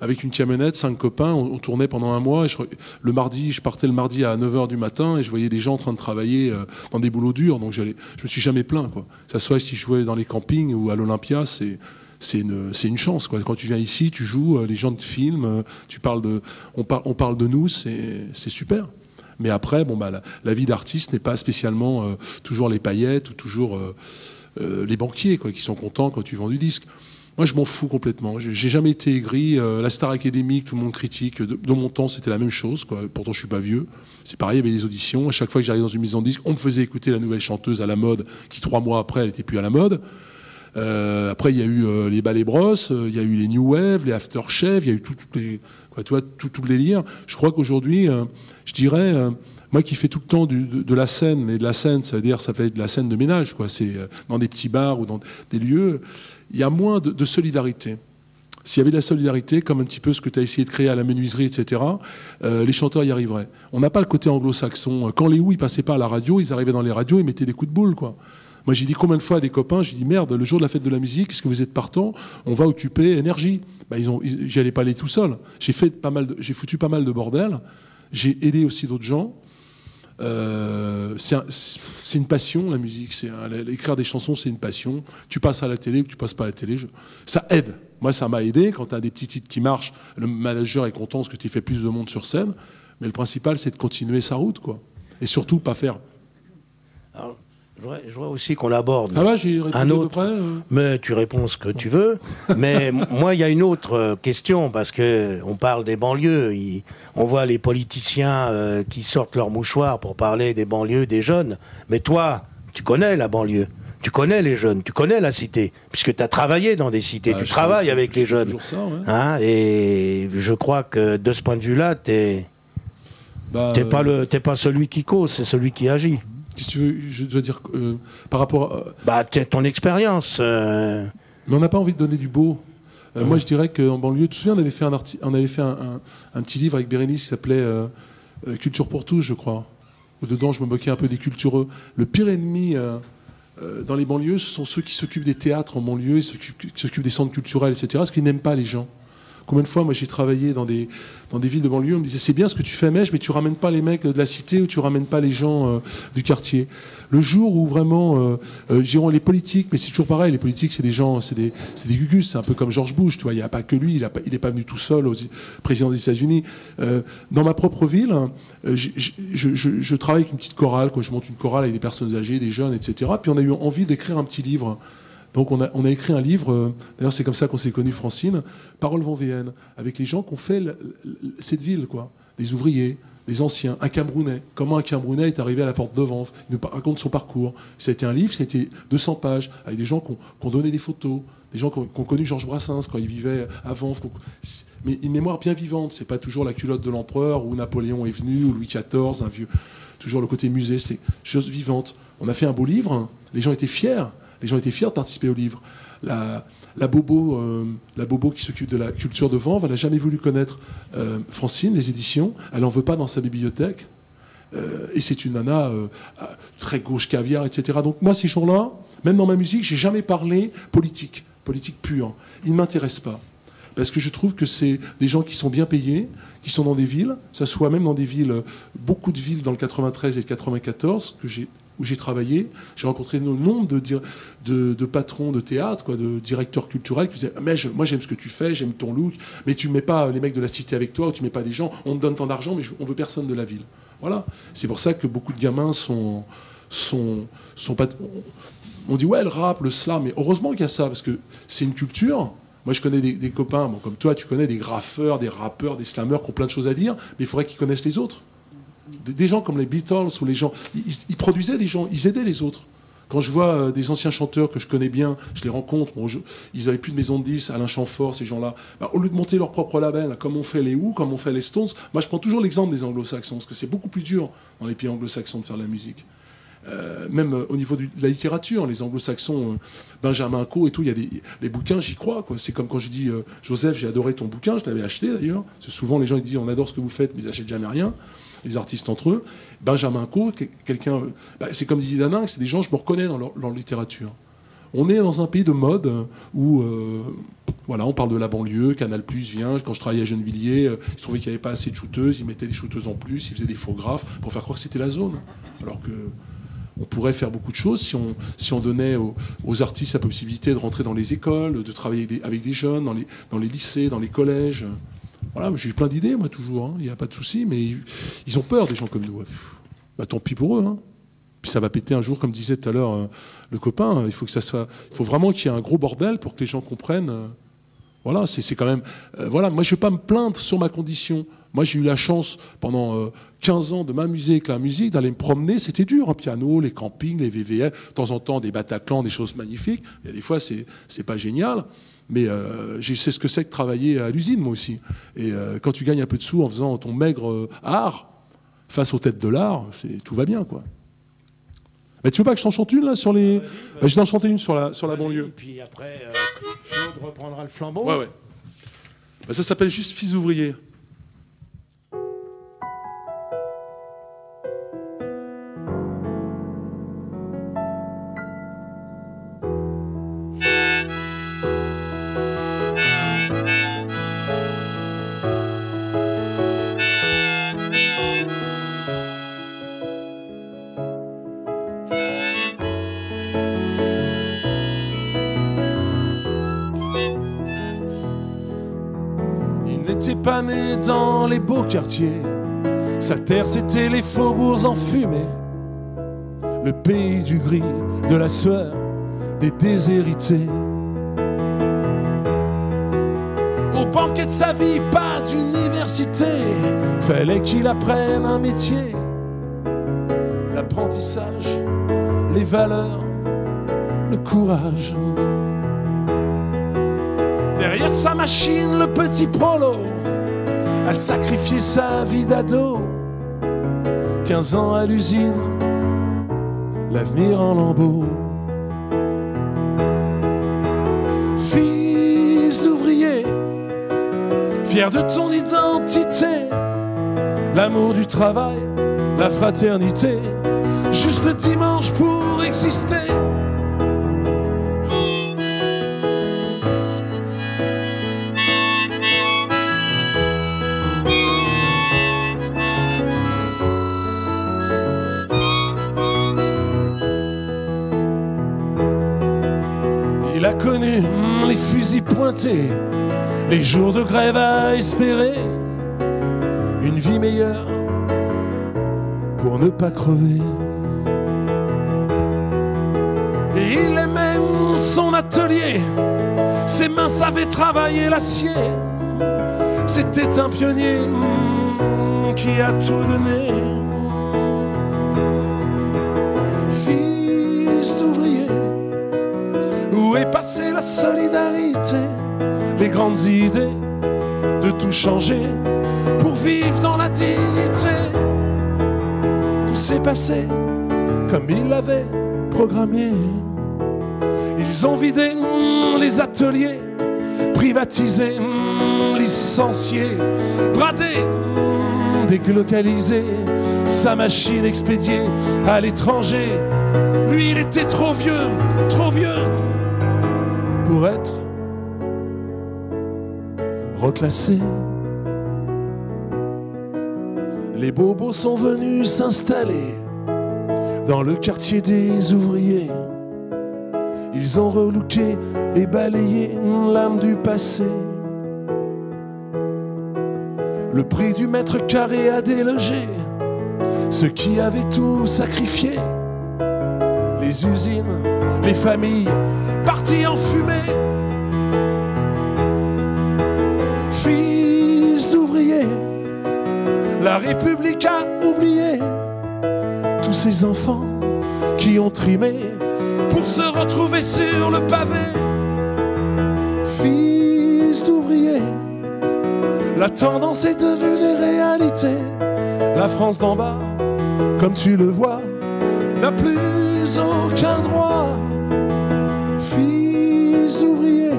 avec une camionnette, 5 copains, on tournait pendant un mois. Je partais le mardi à 9h du matin et je voyais des gens en train de travailler dans des boulots durs. Donc je me suis jamais plaint, quoi. Que ça soit si je jouais dans les campings ou à l'Olympia, c'est une chance, quoi. Quand tu viens ici, tu joues, les gens te filment, on parle de nous, c'est super. Mais après, bon, bah, la vie d'artiste n'est pas spécialement toujours les paillettes ou toujours les banquiers, quoi, qui sont contents quand tu vends du disque. Moi, je m'en fous complètement. J'ai jamais été aigri. La Star Academy, tout le monde critique. Dans mon temps, c'était la même chose, quoi. Pourtant, je suis pas vieux. C'est pareil, il y avait les auditions. À chaque fois que j'arrivais dans une maison de disque, on me faisait écouter la nouvelle chanteuse à la mode, qui 3 mois après, elle était plus à la mode. Après, il y a eu les Ballets Brosses, il y a eu les New Wave, les Aftershave, il y a eu tout le délire. Je crois qu'aujourd'hui, je dirais, moi qui fais tout le temps de la scène, mais de la scène, ça veut dire ça peut être de la scène de ménage, quoi. C'est dans des petits bars ou dans des lieux, il y a moins de solidarité. S'il y avait de la solidarité, comme un petit peu ce que tu as essayé de créer à la menuiserie, etc., les chanteurs y arriveraient. On n'a pas le côté anglo-saxon. Quand les Who, ils passaient pas à la radio, ils arrivaient dans les radios, ils mettaient des coups de boule, quoi. Moi, j'ai dit combien de fois à des copains, j'ai dit merde, le jour de la fête de la musique, est-ce que vous êtes partants? On va occuper Énergie. Bah, j'y allais pas aller tout seul. J'ai foutu pas mal de bordel. J'ai aidé aussi d'autres gens. C'est une passion, la musique. Écrire des chansons, c'est une passion. Tu passes à la télé ou tu passes pas à la télé, ça aide. Moi, ça m'a aidé. Quand tu as des petits titres qui marchent, le manager est content parce que tu fais plus de monde sur scène. Mais le principal, c'est de continuer sa route, quoi. Et surtout, pas faire... Alors, je vois aussi qu'on aborde j'ai répondu un autre, à peu près, mais tu réponds ce que tu veux. Mais moi, il y a une autre question, parce qu'on parle des banlieues. On voit les politiciens qui sortent leur mouchoir pour parler des banlieues, des jeunes. Mais toi, tu connais la banlieue. Tu connais les jeunes, tu connais la cité, puisque tu as travaillé dans des cités, tu travailles avec les jeunes. Toujours ça, ouais. Hein, et je crois que de ce point de vue-là, t'es pas celui qui cause, c'est celui qui agit. Si tu veux, je dois dire, par rapport à... ton expérience. Mais on n'a pas envie de donner du beau. Moi, je dirais qu'en banlieue, tu te souviens, on avait fait un petit livre avec Bérénice qui s'appelait Culture pour tous, je crois. Où dedans, je me moquais un peu des cultureux. Le pire ennemi dans les banlieues, ce sont ceux qui s'occupent des théâtres en banlieue, qui s'occupent des centres culturels, etc., parce qu'ils n'aiment pas les gens. Combien de fois, moi, j'ai travaillé dans des villes de banlieue, on me disait, c'est bien ce que tu fais, Mèche, mais tu ramènes pas les mecs de la cité ou tu ramènes pas les gens du quartier. Le jour où vraiment, les politiques, mais c'est toujours pareil, les politiques, c'est des gens, c'est des gugus, c'est un peu comme George Bush, tu vois, il n'y a pas que lui, il n'est pas venu tout seul président des États-Unis. Dans ma propre ville, je travaille avec une petite chorale, quoi. Je monte une chorale avec des personnes âgées, des jeunes, etc. Puis on a eu envie d'écrire un petit livre. Donc on a écrit un livre, d'ailleurs c'est comme ça qu'on s'est connu, Francine, Paroles vont VN, avec les gens qui ont fait cette ville, quoi. Des ouvriers, des anciens, un Camerounais. Comment un Camerounais est arrivé à la porte de Vanves. Il nous raconte son parcours. Ça a été un livre, ça a été 200 pages, avec des gens qui ont donné des photos, des gens qui ont connu Georges Brassens quand il vivait à Vanves. Mais une mémoire bien vivante, c'est pas toujours la culotte de l'empereur, où Napoléon est venu, ou Louis XIV, un vieux... Toujours le côté musée, c'est chose vivante. On a fait un beau livre, les gens étaient fiers. Les gens étaient fiers de participer au livre. La Bobo qui s'occupe de la culture de Vanves, elle n'a jamais voulu connaître Francine, les éditions. Elle n'en veut pas dans sa bibliothèque. Et c'est une nana très gauche caviar, etc. Donc moi, ces jours-là, même dans ma musique, j'ai jamais parlé politique. politique pure. Il ne m'intéresse pas. Parce que je trouve que c'est des gens qui sont bien payés, qui sont dans des villes, ça soit même dans des villes, beaucoup de villes dans le 93 et le 94 où j'ai travaillé. J'ai rencontré un nombre de patrons de théâtre, quoi, de directeurs culturels qui disaient mais moi j'aime ce que tu fais, j'aime ton look, mais tu ne mets pas les mecs de la cité avec toi, ou tu ne mets pas des gens, on te donne tant d'argent, mais on veut personne de la ville. Voilà. C'est pour ça que beaucoup de gamins sont pas... On dit ouais, le rap, le slam, mais heureusement qu'il y a ça, parce que c'est une culture. Moi, je connais des copains, comme toi, tu connais des graffeurs, des rappeurs, des slammeurs qui ont plein de choses à dire, mais il faudrait qu'ils connaissent les autres. Des gens comme les Beatles, ou les gens... Ils produisaient des gens, ils aidaient les autres. Quand je vois des anciens chanteurs que je connais bien, je les rencontre, ils n'avaient plus de maison de disques, Alain Chamfort, ces gens-là, au lieu de monter leur propre label, comme on fait les Who, comme on fait les Stones, moi je prends toujours l'exemple des anglo-saxons, parce que c'est beaucoup plus dur dans les pays anglo-saxons de faire de la musique. Même au niveau de la littérature, les anglo-saxons, Benjamin Coe et tout, il y a les bouquins, j'y crois, quoi. C'est comme quand je dis Joseph, j'ai adoré ton bouquin, je l'avais acheté d'ailleurs. Parce que souvent les gens ils disent on adore ce que vous faites, mais ils n'achètent jamais rien. Les artistes entre eux. Benjamin Coe, quelqu'un, c'est comme Didi Danin, c'est des gens, je me reconnais dans leur littérature. On est dans un pays de mode où voilà, on parle de la banlieue, Canal+ vient. Quand je travaillais à Gennevilliers, ils trouvaient qu'il n'y avait pas assez de shooteuses, ils mettaient des shooteuses en plus, ils faisaient des faux graphes pour faire croire que c'était la zone. Alors que on pourrait faire beaucoup de choses si on donnait aux artistes la possibilité de rentrer dans les écoles, de travailler avec des jeunes, dans les lycées, dans les collèges. Voilà, j'ai eu plein d'idées, moi, toujours. Il n'y a pas de souci, mais ils ont peur, des gens comme nous. Bah, tant pis pour eux. Hein. Puis ça va péter un jour, comme disait tout à l'heure le copain. Il faut vraiment qu'il y ait un gros bordel pour que les gens comprennent. Voilà, c'est quand même... voilà, moi, je ne vais pas me plaindre sur ma condition. Moi, j'ai eu la chance, pendant 15 ans, de m'amuser avec la musique, d'aller me promener. C'était dur, un piano, les campings, les VVF, de temps en temps, des Bataclan, des choses magnifiques. Il y a des fois, c'est pas génial. Mais je sais ce que c'est que travailler à l'usine, moi aussi. Et quand tu gagnes un peu de sous en faisant ton maigre art, face aux têtes de l'art, tout va bien, quoi. Mais tu veux pas que je t'en chante une, là, sur les... je vais t'en chanter une sur la banlieue. Et puis après, Claude reprendra le flambeau. Ouais. Ça s'appelle juste Fils ouvriers. Pas né dans les beaux quartiers, sa terre c'était les faubourgs enfumés, le pays du gris, de la sueur, des déshérités. Au banquet de sa vie, pas d'université, fallait qu'il apprenne un métier, l'apprentissage, les valeurs, le courage. Derrière sa machine, le petit prolo a sacrifié sa vie d'ado. 15 ans à l'usine, l'avenir en lambeaux. Fils d'ouvrier, fier de ton identité, l'amour du travail, la fraternité, juste le dimanche pour exister. Il a connu les fusils pointés, les jours de grève à espérer, une vie meilleure pour ne pas crever. Et il aimait son atelier, ses mains savaient travailler l'acier. C'était un pionnier qui a tout donné. Fils d'ouvrier, où est passée la solidarité, les grandes idées de tout changer pour vivre dans la dignité? Tout s'est passé comme ils l'avaient programmé. Ils ont vidé les ateliers, privatisé, licencié, bradé, délocalisé, sa machine expédiée à l'étranger. Lui, il était trop vieux pour être reclassés. Les bobos sont venus s'installer dans le quartier des ouvriers. Ils ont relooké et balayé l'âme du passé. Le prix du mètre carré a délogé ceux qui avaient tout sacrifié. Les usines, les familles parties en fumée. Fils d'ouvriers, la République a oublié tous ces enfants qui ont trimé pour se retrouver sur le pavé. Fils d'ouvriers, la tendance est devenue réalité. La France d'en bas, comme tu le vois, n'a plus aucun droit. Fils d'ouvriers,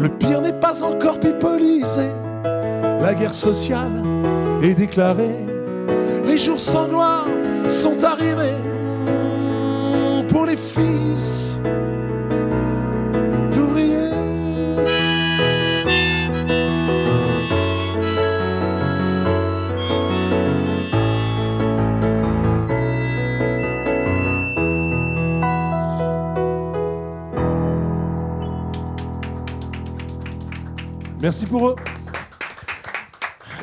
le pire n'est pas encore pipolisé. La guerre sociale est déclarée. Les jours sans gloire sont arrivés pour les fils d'ouvriers. Merci pour eux.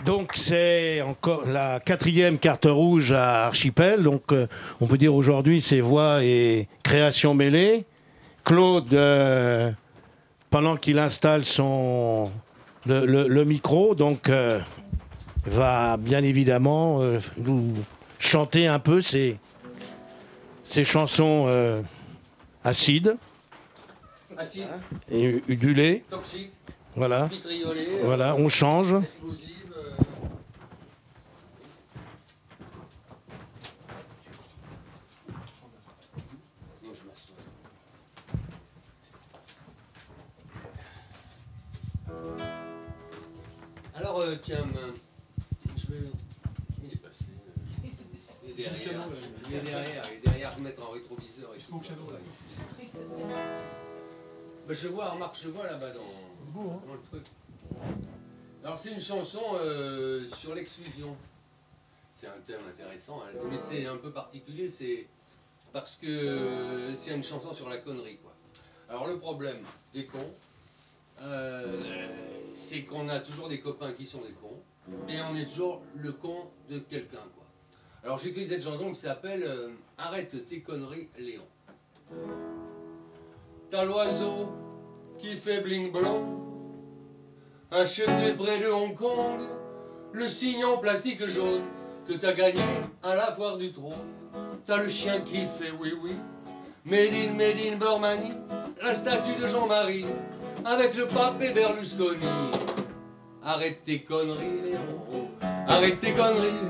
Donc c'est encore la 4e carte rouge à Archipel. Donc on peut dire aujourd'hui c'est voix et création mêlée. Claude, pendant qu'il installe le micro, donc va bien évidemment nous chanter un peu ces chansons acides, et udulées. Toxique. Voilà. Vitriolé. Voilà, on change. Explosive. Alors, tiens, je vais... Il est passé. Il est derrière. Il est derrière, mettre en rétroviseur. Ben, je vois, remarque, je vois là-bas dans le truc. Alors, c'est une chanson sur l'exclusion. C'est un thème intéressant, hein, mais c'est un peu particulier, c'est parce que c'est une chanson sur la connerie, quoi. Alors, le problème des cons, c'est qu'on a toujours des copains qui sont des cons, et on est toujours le con de quelqu'un, quoi. Alors j'ai écrit cette chanson qui s'appelle Arrête tes conneries, Léon. T'as l'oiseau qui fait bling blong, acheté près de Hong Kong, le signe en plastique jaune que t'as gagné à la foire du trône. T'as le chien qui fait oui oui, made in Burmanie, la statue de Jean-Marie avec le pape et Berlusconi. Arrête tes conneries, Léon. Arrête tes conneries.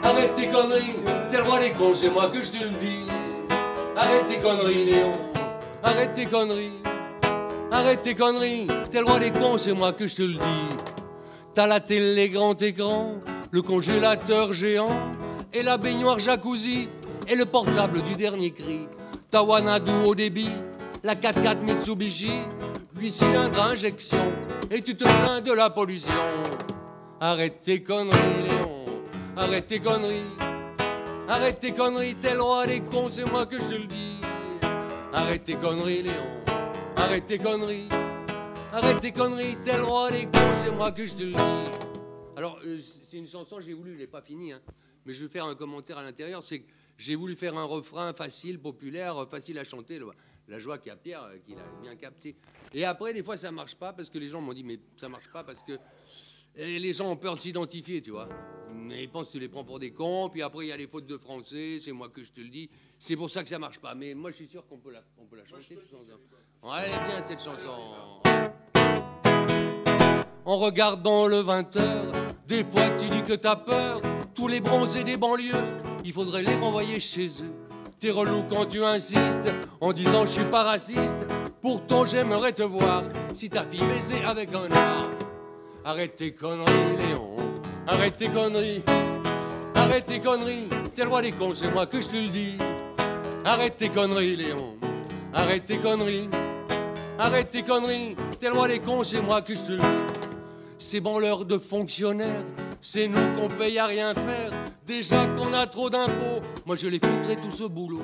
Arrête tes conneries. T'es le roi des cons, c'est moi que je te le dis. Arrête tes conneries, Léon. Arrête tes conneries. Arrête tes conneries. T'es le roi des cons, c'est moi que je te le dis. T'as la télé grand écran, le congélateur géant, et la baignoire jacuzzi, et le portable du dernier cri. T'as Wanadu au débit, la 4x4 Mitsubishi, 8 cylindres à injection, et tu te plains de la pollution. Arrête tes conneries, Léon. Arrête tes conneries. Arrête tes conneries, t'es le roi des cons, c'est moi que je te le dis. Arrête tes conneries, Léon. Arrête tes conneries. Arrête tes conneries, t'es le roi des cons, c'est moi que je te le dis. Alors, c'est une chanson, j'ai voulu, elle n'est pas finie, hein, mais je vais faire un commentaire à l'intérieur, c'est que j'ai voulu faire un refrain facile, populaire, facile à chanter, la joie qu'a Pierre, qu'il a bien capté. Et après, des fois, ça marche pas, parce que les gens m'ont dit, mais ça marche pas, parce que les gens ont peur de s'identifier, tu vois. Ils pensent que tu les prends pour des cons, puis après, il y a les fautes de français, c'est moi que je te le dis. C'est pour ça que ça marche pas. Mais moi, je suis sûr qu'on peut la chanter tous ensemble. Ouais, elle est bien, cette chanson. En regardant le 20h, des fois tu dis que t'as peur. Tous les bronzés des banlieues, il faudrait les renvoyer chez eux. T'es relou quand tu insistes, en disant je suis pas raciste. Pourtant j'aimerais te voir, si ta fille baisait avec un noir. Arrête tes conneries, Léon. Arrête tes conneries. Arrête tes conneries. T'es le roi des cons, c'est moi que je te le dis. Arrête tes conneries, Léon. Arrête tes conneries. arrête tes conneries, t'es le roi des cons, c'est moi que je te le dis. Ces branleurs de fonctionnaires, c'est nous qu'on paye à rien faire. Déjà qu'on a trop d'impôts, moi je les filtrerai tout ce boulot.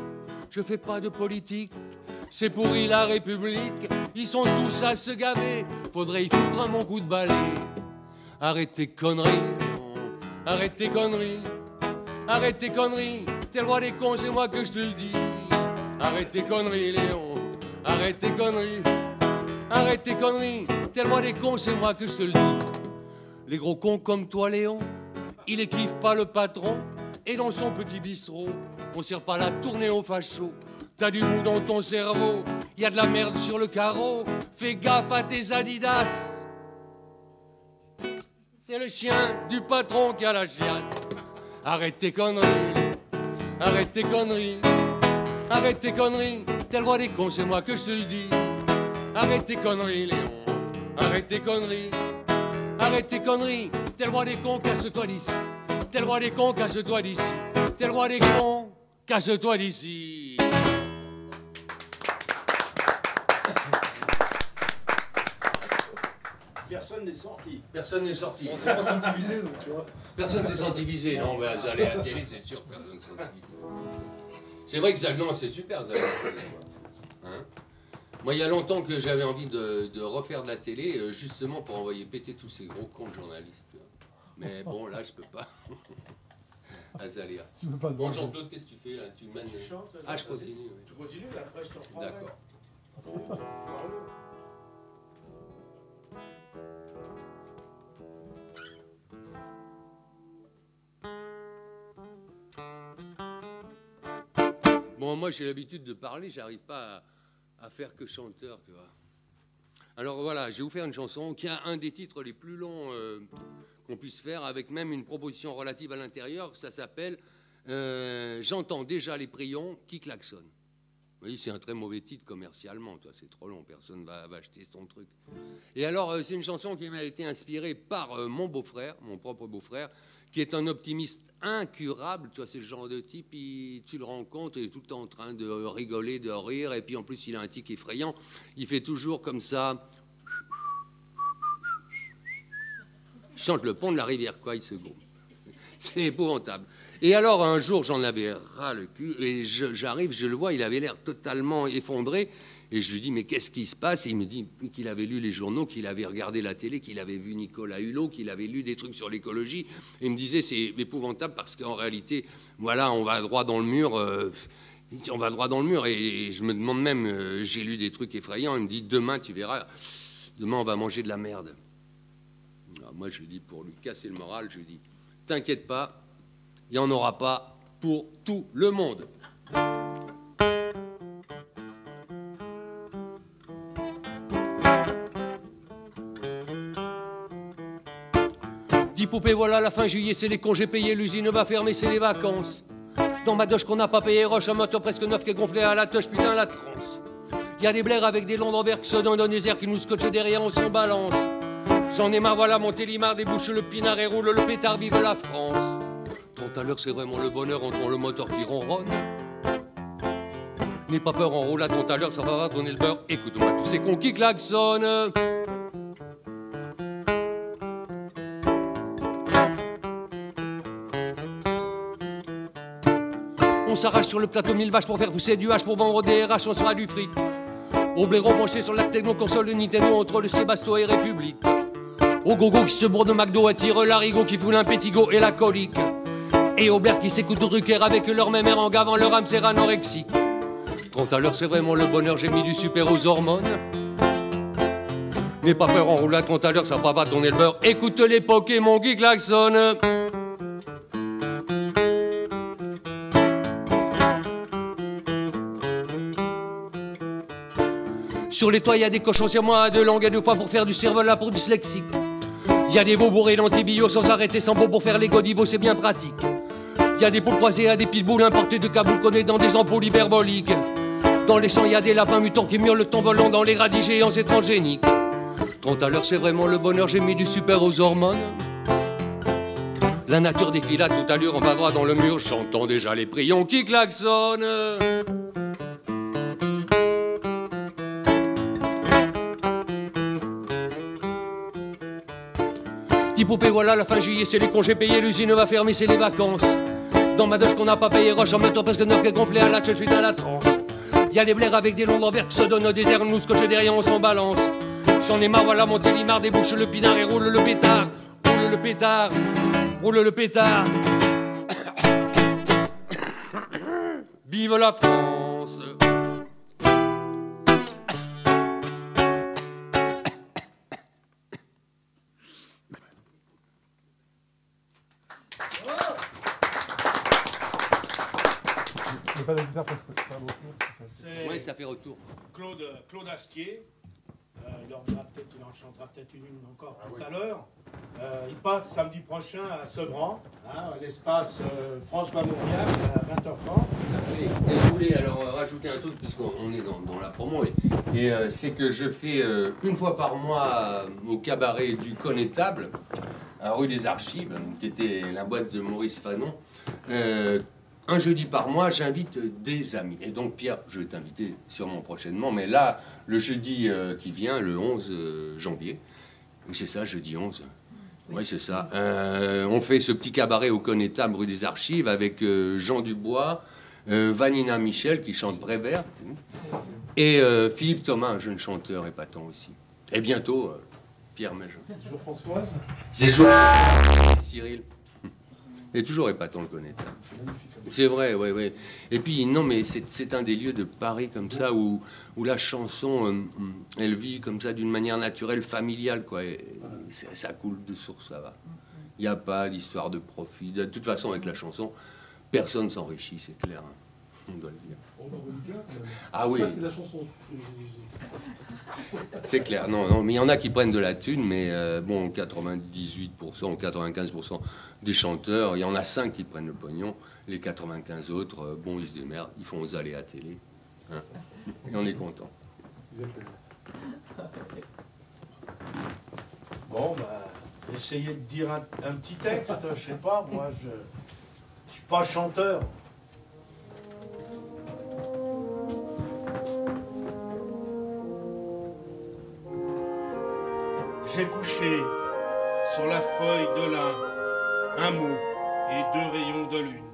Je fais pas de politique, c'est pourri la République. Ils sont tous à se gaver, faudrait y foutre un bon coup de balai. Arrête tes conneries, arrête tes conneries, arrête tes conneries, t'es le roi des cons, c'est moi que je te le dis. Arrête tes conneries, Léon, arrête tes conneries, arrête tes conneries, t'es le roi des cons, c'est moi que je te le dis. Les gros cons comme toi, Léon, il les kiffe pas le patron, et dans son petit bistrot, on sert pas la tournée aux fachos. T'as du mou dans ton cerveau, y a de la merde sur le carreau, fais gaffe à tes Adidas. C'est le chien du patron qui a la chiasse. Arrête tes conneries, arrête tes conneries, arrête tes conneries, t'es le roi des cons, c'est moi que je te le dis. Arrête tes conneries, Léon, arrête tes conneries, arrête tes conneries, t'es le roi des cons, casse-toi d'ici. T'es le roi des cons, casse-toi d'ici. T'es le roi des cons, casse-toi d'ici. Personne n'est sorti. Personne n'est sorti. On s'est pas senti visé, donc, tu vois. Personne s'est senti visé. Non, mais ça allait à la télé, c'est sûr. Personne s'est senti visé. C'est vrai que ça, non, c'est super. Ça, hein, moi, il y a longtemps que j'avais envie de refaire de la télé, justement pour envoyer péter tous ces gros cons de journalistes. Mais bon, là, je peux pas. Azalea. Tu peux pas le Bon, voir. Jean-Claude, qu'est-ce que tu fais là? Tu mènes. Tu chantes, Ah, je continue. Oui. Tu continues, après je te reprends. D'accord. Bon, moi j'ai l'habitude de parler, j'arrive pas à faire que chanteur, tu vois. Alors voilà, je vais vous faire une chanson qui a un des titres les plus longs qu'on puisse faire, avec même une proposition relative à l'intérieur. Ça s'appelle J'entends déjà les prions qui klaxonnent. Vous voyez, c'est un très mauvais titre commercialement, toi, c'est trop long, personne va acheter ton truc. Et alors, c'est une chanson qui m'a été inspirée par mon beau-frère, mon propre beau-frère, qui est un optimiste incurable. Tu vois, c'est le genre de type, tu le rencontres, il est tout le temps en train de rigoler, de rire, et puis en plus, il a un tic effrayant. Il fait toujours comme ça. Il chante le pont de la rivière, quoi, il se gaume. C'est épouvantable. Et alors, un jour, j'en avais ras le cul, et j'arrive, je le vois, il avait l'air totalement effondré, et je lui dis, mais qu'est-ce qui se passe? Et il me dit qu'il avait lu les journaux, qu'il avait regardé la télé, qu'il avait vu Nicolas Hulot, qu'il avait lu des trucs sur l'écologie, et il me disait, c'est épouvantable, parce qu'en réalité, voilà, on va droit dans le mur, on va droit dans le mur, et je me demande même, j'ai lu des trucs effrayants, il me dit, demain, tu verras, demain, on va manger de la merde. Alors moi, je lui dis, pour lui casser le moral, je lui dis, t'inquiète pas, il n'y en aura pas pour tout le monde. 10 poupées, voilà la fin juillet, c'est les congés payés, l'usine va fermer, c'est les vacances. Dans ma doche qu'on n'a pas payé, roche, un moteur presque neuf qui est gonflé à la touche, putain la transe. Il y a des blaires avec des longs d'envers qui se donnent dans des airs qui nous scotchent derrière, on s'en balance. J'en ai marre, voilà mon télimar débouche le pinard et roule le pétard, vive la France. 30 à l'heure, c'est vraiment le bonheur, entend le moteur qui ronronne. N'aie pas peur, on roule à 30 à l'heure, ça va donner le beurre. Écoute-moi tous ces cons qui klaxonnent. On s'arrache sur le plateau 1000 vaches pour faire pousser du hache, pour vendre des RH, on sera du fric. Au blaireau branché sur la techno-console de Nintendo entre le Sébasto et République. Au gogo qui se bourre de McDo, attire l'arigot qui fout l'impétigo et la colique. Et aux blaires qui s'écoutent au Drucker avec leur même air en gavant leur âme c'est anorexique. 30 à l'heure, c'est vraiment le bonheur, j'ai mis du super aux hormones. N'aie pas peur, on roule à 30 à l'heure, ça fera pas tourner le beurre. Écoute les Pokémon qui klaxonnent. Sur les toits, il y a des cochons sur moi, de langue et 2 fois pour faire du cerveau-là pour dyslexique. Il y a des veaux bourrés d'antibio sans arrêter, sans beau pour faire les godivos, c'est bien pratique. Il y a des poules croisées à des pitbulls importés de Kaboul qu'on est dans des ampoules hyperboliques. Dans les champs, il y a des lapins mutants qui murent le temps volant dans les radis géants c'est transgénique. 30 à l'heure, c'est vraiment le bonheur, j'ai mis du super aux hormones. La nature défile à toute allure, on va droit dans le mur, j'entends déjà les prions qui klaxonnent. Petit poupée, voilà, la fin juillet, c'est les congés payés, l'usine va fermer, c'est les vacances. Dans ma doche qu'on n'a pas payé, roche en même temps parce que neuf est gonflé à la je suis dans la transe. Y'a des blairs avec des longs d'envers qui se donnent au désert, nous scotchés derrière, on s'en balance. J'en ai marre, voilà, mon télimar débouche le pinard et roule le pétard. Roule le pétard, roule le pétard. Vive la France! Oui, ça fait retour. Claude Astier. Il en chantera peut-être une encore tout à l'heure. Il passe samedi prochain à Sevran, à l'espace François Mauriac à 20h30. Et je voulais alors rajouter un truc, puisqu'on est dans la promo, et c'est que je fais une fois par mois au cabaret du Connétable, à rue des Archives, qui était la boîte de Maurice Fanon. Un jeudi par mois, j'invite des amis. Et donc, Pierre, je vais t'inviter sûrement prochainement, mais là, le jeudi qui vient, le 11 janvier, c'est ça, jeudi 11. Oui, c'est ça. On fait ce petit cabaret au Connétable, rue des Archives, avec Jean Dubois, Vanina Michel, qui chante Prévert, et Philippe Thomas, un jeune chanteur épatant aussi. Et bientôt, Pierre Major. Toujours Françoise. C'est toujours Cyril. Et toujours épatant le Connétable. C'est vrai, oui, oui. Et puis, non, mais c'est un des lieux de Paris comme ça où la chanson, elle vit comme ça d'une manière naturelle, familiale, quoi. Et ça coule de source, ça va. Il n'y a pas d'histoire de profit. De toute façon, avec la chanson, personne s'enrichit, c'est clair. Hein. On doit le dire. Ah oui. Ça, c'est la chanson. C'est clair, non, mais il y en a qui prennent de la thune, mais bon, 98% ou 95% des chanteurs, il y en a 5 qui prennent le pognon, les 95 autres, bon, ils se démerdent, ils font aux aléas télé, hein, et on est content. Bon, bah, essayez de dire un petit texte, je sais pas, moi, je suis pas chanteur. J'ai couché sur la feuille de lin un mot et 2 rayons de lune.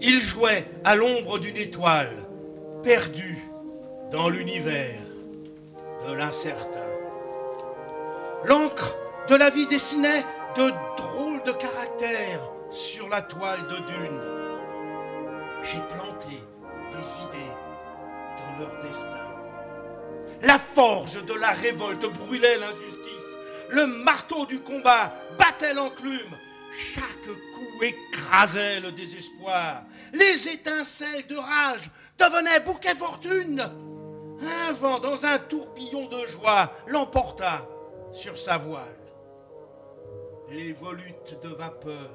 Il jouait à l'ombre d'une étoile, perdu dans l'univers de l'incertain. L'encre de la vie dessinait de drôles de caractères sur la toile de dune. J'ai planté des idées dans leur destin. La forge de la révolte brûlait l'injustice. Le marteau du combat battait l'enclume. Chaque coup écrasait le désespoir. Les étincelles de rage devenaient bouquet fortune. Un vent dans un tourbillon de joie l'emporta sur sa voile. Les volutes de vapeur,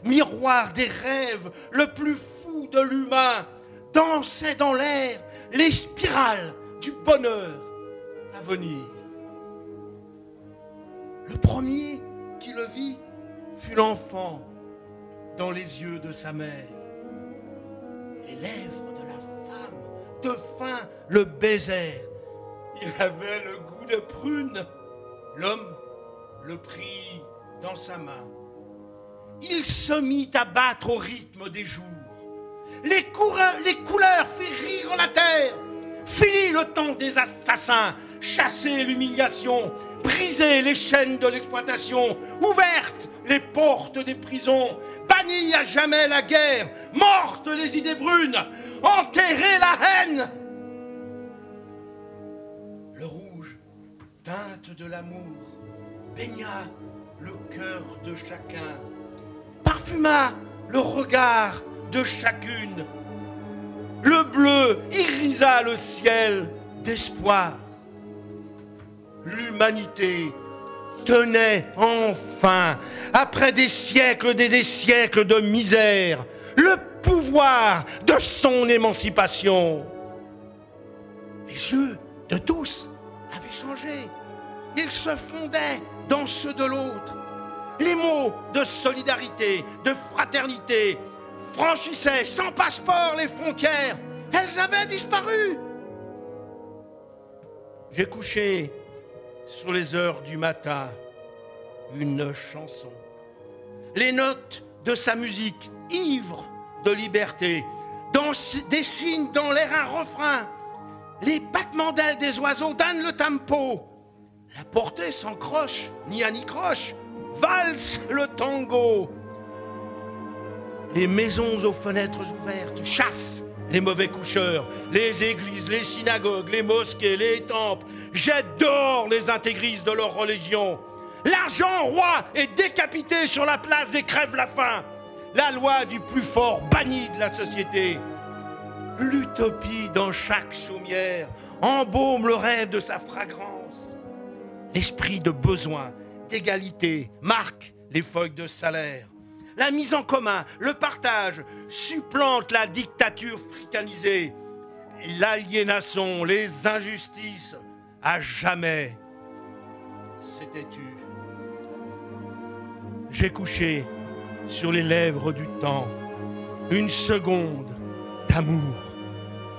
miroir des rêves, le plus fou de l'humain, dansaient dans l'air les spirales du bonheur à venir. Le premier qui le vit fut l'enfant dans les yeux de sa mère. Les lèvres de la femme de faim le baisèrent. Il avait le goût de prune. L'homme le prit dans sa main. Il se mit à battre au rythme des jours. Les couleurs firent rire la terre. Fini le temps des assassins, chasser l'humiliation, briser les chaînes de l'exploitation, ouvertes les portes des prisons, bannie à jamais la guerre, mortes les idées brunes, enterrer la haine. Le rouge, teinte de l'amour, baigna le cœur de chacun, parfuma le regard de chacune. Le bleu irrisa le ciel d'espoir. L'humanité tenait enfin, après des siècles de misère, le pouvoir de son émancipation. Les yeux de tous avaient changé. Ils se fondaient dans ceux de l'autre. Les mots de solidarité, de fraternité, franchissaient sans passeport les frontières. Elles avaient disparu. J'ai couché sur les heures du matin, une chanson. Les notes de sa musique, ivres de liberté, dessinent dans l'air un refrain. Les battements d'ailes des oiseaux donnent le tempo. La portée sans croche, ni anicroche, valse le tango. Les maisons aux fenêtres ouvertes chassent les mauvais coucheurs. Les églises, les synagogues, les mosquées, les temples jettent dehors les intégristes de leur religion. L'argent roi est décapité sur la place et crève la faim. La loi du plus fort bannie de la société. L'utopie dans chaque chaumière embaume le rêve de sa fragrance. L'esprit de besoin, d'égalité marque les feuilles de salaire. La mise en commun, le partage supplante la dictature fricanisée. L'aliénation, les injustices, à jamais s'est têtu. J'ai couché sur les lèvres du temps une seconde d'amour.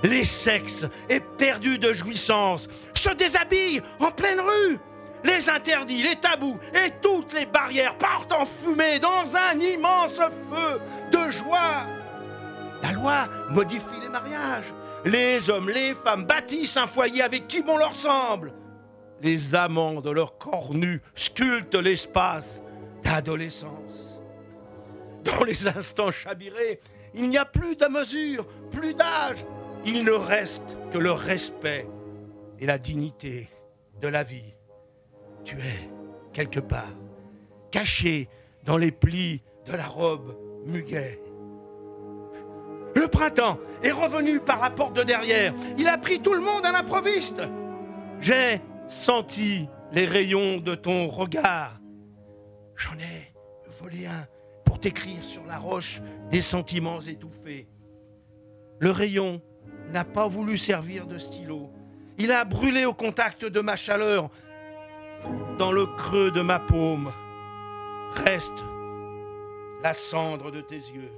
Les sexes éperdus de jouissance se déshabillent en pleine rue. Les interdits, les tabous et toutes les barrières partent en fumée dans un immense feu de joie. La loi modifie les mariages. Les hommes, les femmes bâtissent un foyer avec qui bon leur semble. Les amants de leur corps nu sculptent l'espace d'adolescence. Dans les instants chavirés, il n'y a plus de mesure, plus d'âge. Il ne reste que le respect et la dignité de la vie. Tu es, quelque part, caché dans les plis de la robe muguet. Le printemps est revenu par la porte de derrière. Il a pris tout le monde à l'improviste. J'ai senti les rayons de ton regard. J'en ai volé un pour t'écrire sur la roche des sentiments étouffés. Le rayon n'a pas voulu servir de stylo. Il a brûlé au contact de ma chaleur. Dans le creux de ma paume reste la cendre de tes yeux.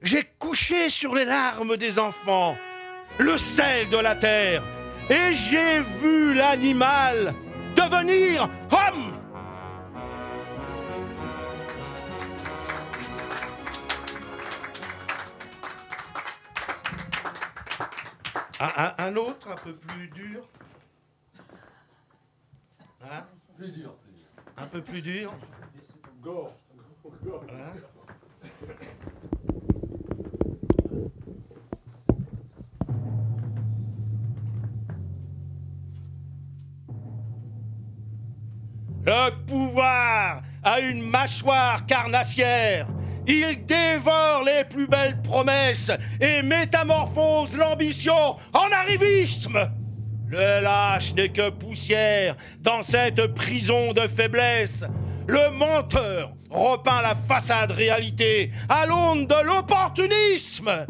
J'ai couché sur les larmes des enfants, le sel de la terre, et j'ai vu l'animal devenir homme. Un autre, un peu plus dur. Hein? Plus dur, plus dur. Un peu plus dur. Gorge. Hein? Le pouvoir a une mâchoire carnassière. Il dévore les plus belles promesses et métamorphose l'ambition en arrivisme. Le lâche n'est que poussière dans cette prison de faiblesse. Le menteur repeint la façade réalité à l'aune de l'opportunisme.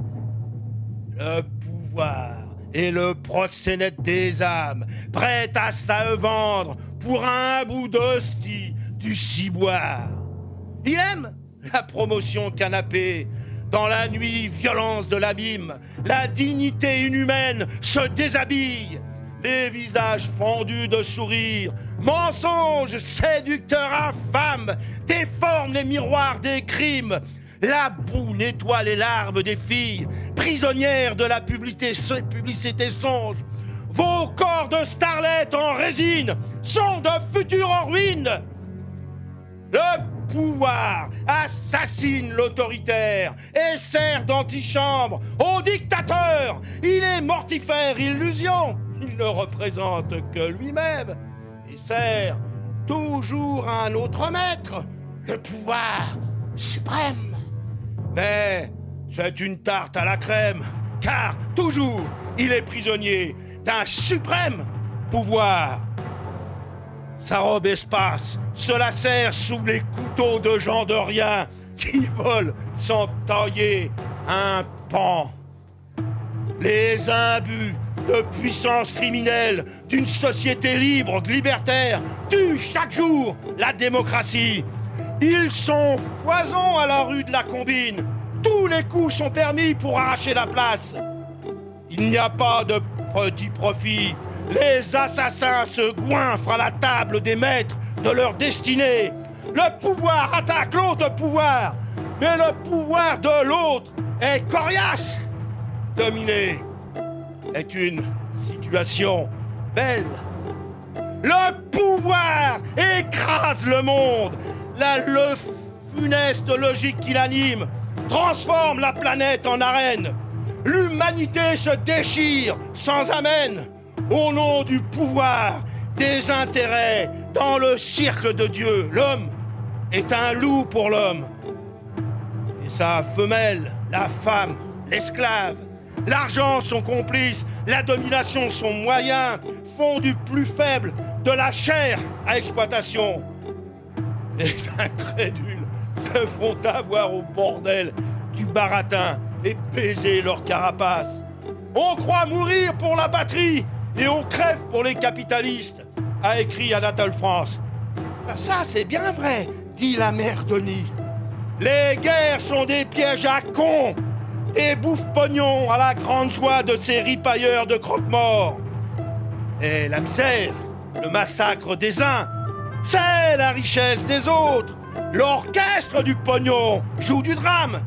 Le pouvoir est le proxénète des âmes, prêt à se vendre pour un bout d'hostie du ciboire. Il aime la promotion canapé. Dans la nuit, violence de l'abîme, la dignité inhumaine se déshabille. Les visages fendus de sourires, mensonges séducteurs infâmes, déforment les miroirs des crimes. La boue nettoie les larmes des filles, prisonnières de la publicité songe. Vos corps de starlettes en résine sont de futurs en ruine. Le pouvoir assassine l'autoritaire et sert d'antichambre au dictateur. Il est mortifère illusion. Il ne représente que lui-même et sert toujours un autre maître, le pouvoir suprême. Mais c'est une tarte à la crème, car toujours il est prisonnier d'un suprême pouvoir. Sa robe espace se lacère sous les couteaux de gens de rien qui volent sans tailler un pan. Les imbus de puissance criminelle d'une société libre, libertaire, tuent chaque jour la démocratie. Ils sont foison à la rue de la Combine. Tous les coups sont permis pour arracher la place. Il n'y a pas de petit profit. Les assassins se goinfrent à la table des maîtres de leur destinée. Le pouvoir attaque l'autre pouvoir, mais le pouvoir de l'autre est coriace. Dominer est une situation belle. Le pouvoir écrase le monde. Le funeste logique qui l'anime transforme la planète en arène. L'humanité se déchire sans amène au nom du pouvoir, des intérêts dans le cirque de Dieu. L'homme est un loup pour l'homme. Et sa femelle, la femme, l'esclave, l'argent son complice, la domination son moyen, font du plus faible de la chair à exploitation. Les incrédules se font avoir au bordel du baratin et baiser leur carapace. On croit mourir pour la patrie et on crève pour les capitalistes, a écrit Anatole France. Ça, c'est bien vrai, dit la mère Denis. Les guerres sont des pièges à cons, des bouffe-pognons à la grande joie de ces ripailleurs de croque-morts. Et la misère, le massacre des uns, c'est la richesse des autres. L'orchestre du pognon joue du drame.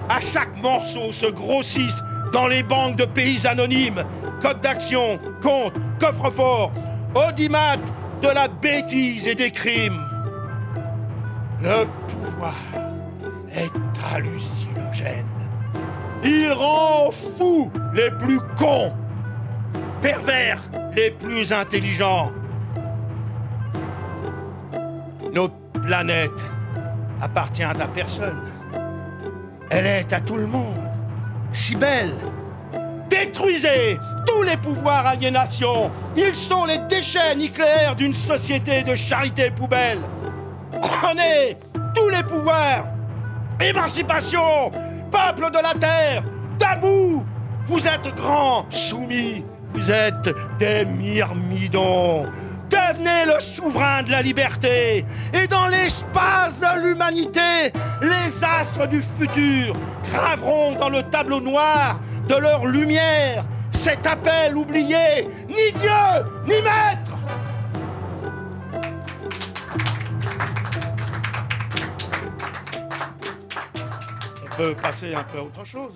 À chaque morceau se grossissent dans les banques de pays anonymes code d'action, compte, coffre-fort, audimat de la bêtise et des crimes. Le pouvoir est hallucinogène. Il rend fous les plus cons, pervers les plus intelligents. Notre planète appartient à personne. Elle est à tout le monde. Si belle. Détruisez tous les pouvoirs aliénation. Ils sont les déchets nucléaires d'une société de charité poubelle. Prenez tous les pouvoirs. Émancipation, peuple de la terre, debout. Vous êtes grands, soumis. Vous êtes des myrmidons. Devenez le souverain de la liberté. Et dans l'espace de l'humanité, les astres du futur graveront dans le tableau noir de leur lumière cet appel oublié, ni Dieu, ni maître. On peut passer un peu à autre chose.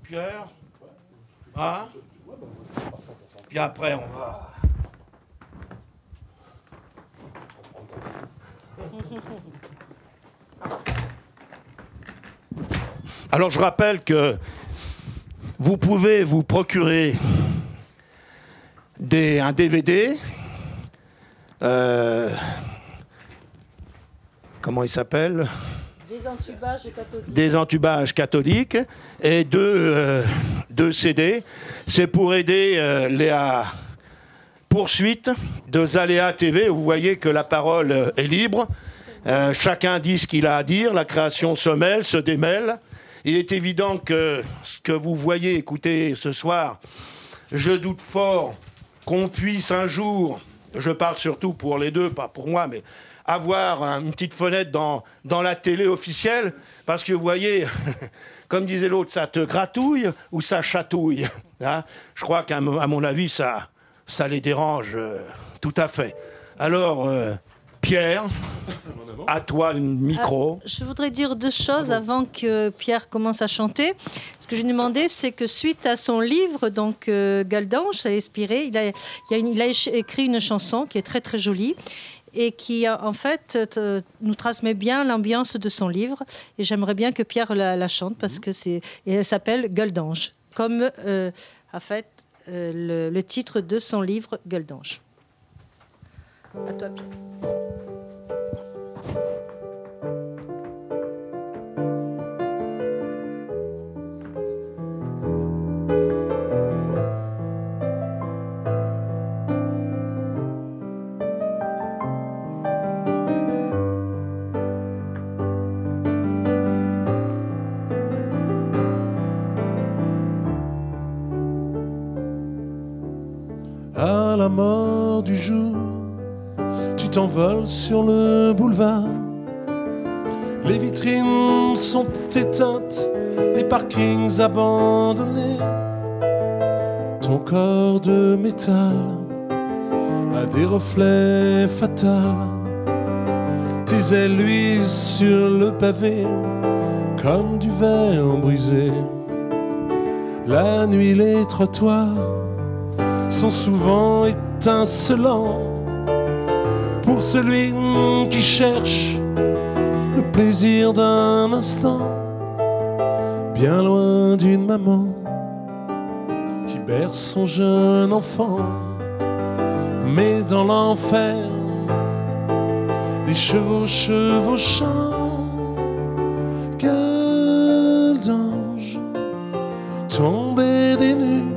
Pierre, hein? Puis après, on va... Alors je rappelle que vous pouvez vous procurer un DVD, comment il s'appelle ? Des entubages catholiques et deux CD. C'est pour aider la poursuite de Zaléa TV. Vous voyez que la parole est libre. Chacun dit ce qu'il a à dire. La création se mêle, se démêle. Il est évident que ce que vous voyez, écoutez ce soir, je doute fort qu'on puisse un jour, je parle surtout pour les deux, pas pour moi, mais avoir une petite fenêtre dans la télé officielle, parce que vous voyez, comme disait l'autre, ça te gratouille ou ça chatouille, hein. Je crois qu'à mon avis, ça les dérange tout à fait. Alors, Pierre, à toi le micro. Je voudrais dire deux choses avant que Pierre commence à chanter. Ce que je lui demandais, c'est que suite à son livre, donc Galdange, ça l'a inspiré, il a écrit une chanson qui est très très jolie et qui en fait nous transmet bien l'ambiance de son livre. Et j'aimerais bien que Pierre la chante parce que elle s'appelle Galdange, comme en fait le titre de son livre Galdange. À toi, Pierre. À la mort du jour, tu t'envoles sur le boulevard. Les vitrines sont éteintes, les parkings abandonnés. Ton corps de métal à des reflets fatals. Tes ailes luisent sur le pavé comme du verre brisé. La nuit, les trottoirs sont souvent étincelants pour celui qui cherche le plaisir d'un instant, bien loin d'une maman qui berce son jeune enfant. Mais dans l'enfer, les chevaux chevauchant, quel d'ange tombé des nues,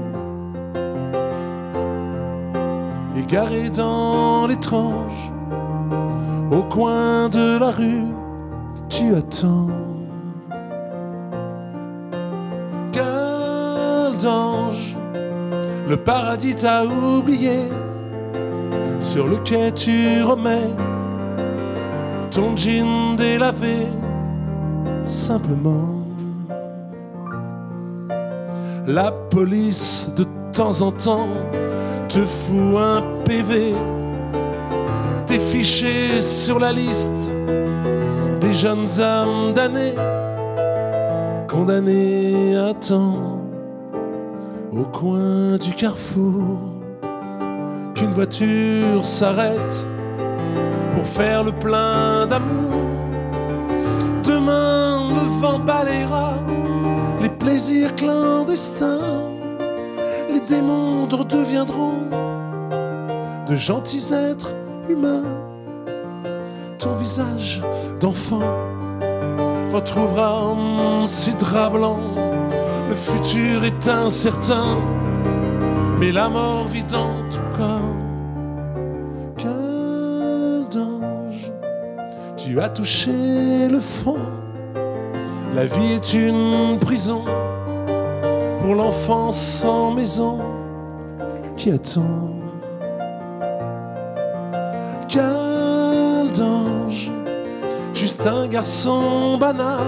égaré dans l'étrange, au coin de la rue, tu attends. Quel d'ange, le paradis t'a oublié, sur le quai tu remets ton jean délavé, simplement. La police de temps en temps te fout un PV, t'es fiché sur la liste des jeunes âmes damnées, condamnées à attendre au coin du carrefour qu'une voiture s'arrête pour faire le plein d'amour. Demain, le vent balayera les plaisirs clandestins. Les démons redeviendront de gentils êtres humains. Ton visage d'enfant retrouvera ses draps blancs. Le futur est incertain, mais la mort vit dans ton corps. Quel d'ange, tu as touché le fond. La vie est une prison pour l'enfant sans maison qui attend. Quel d'ange, juste un garçon banal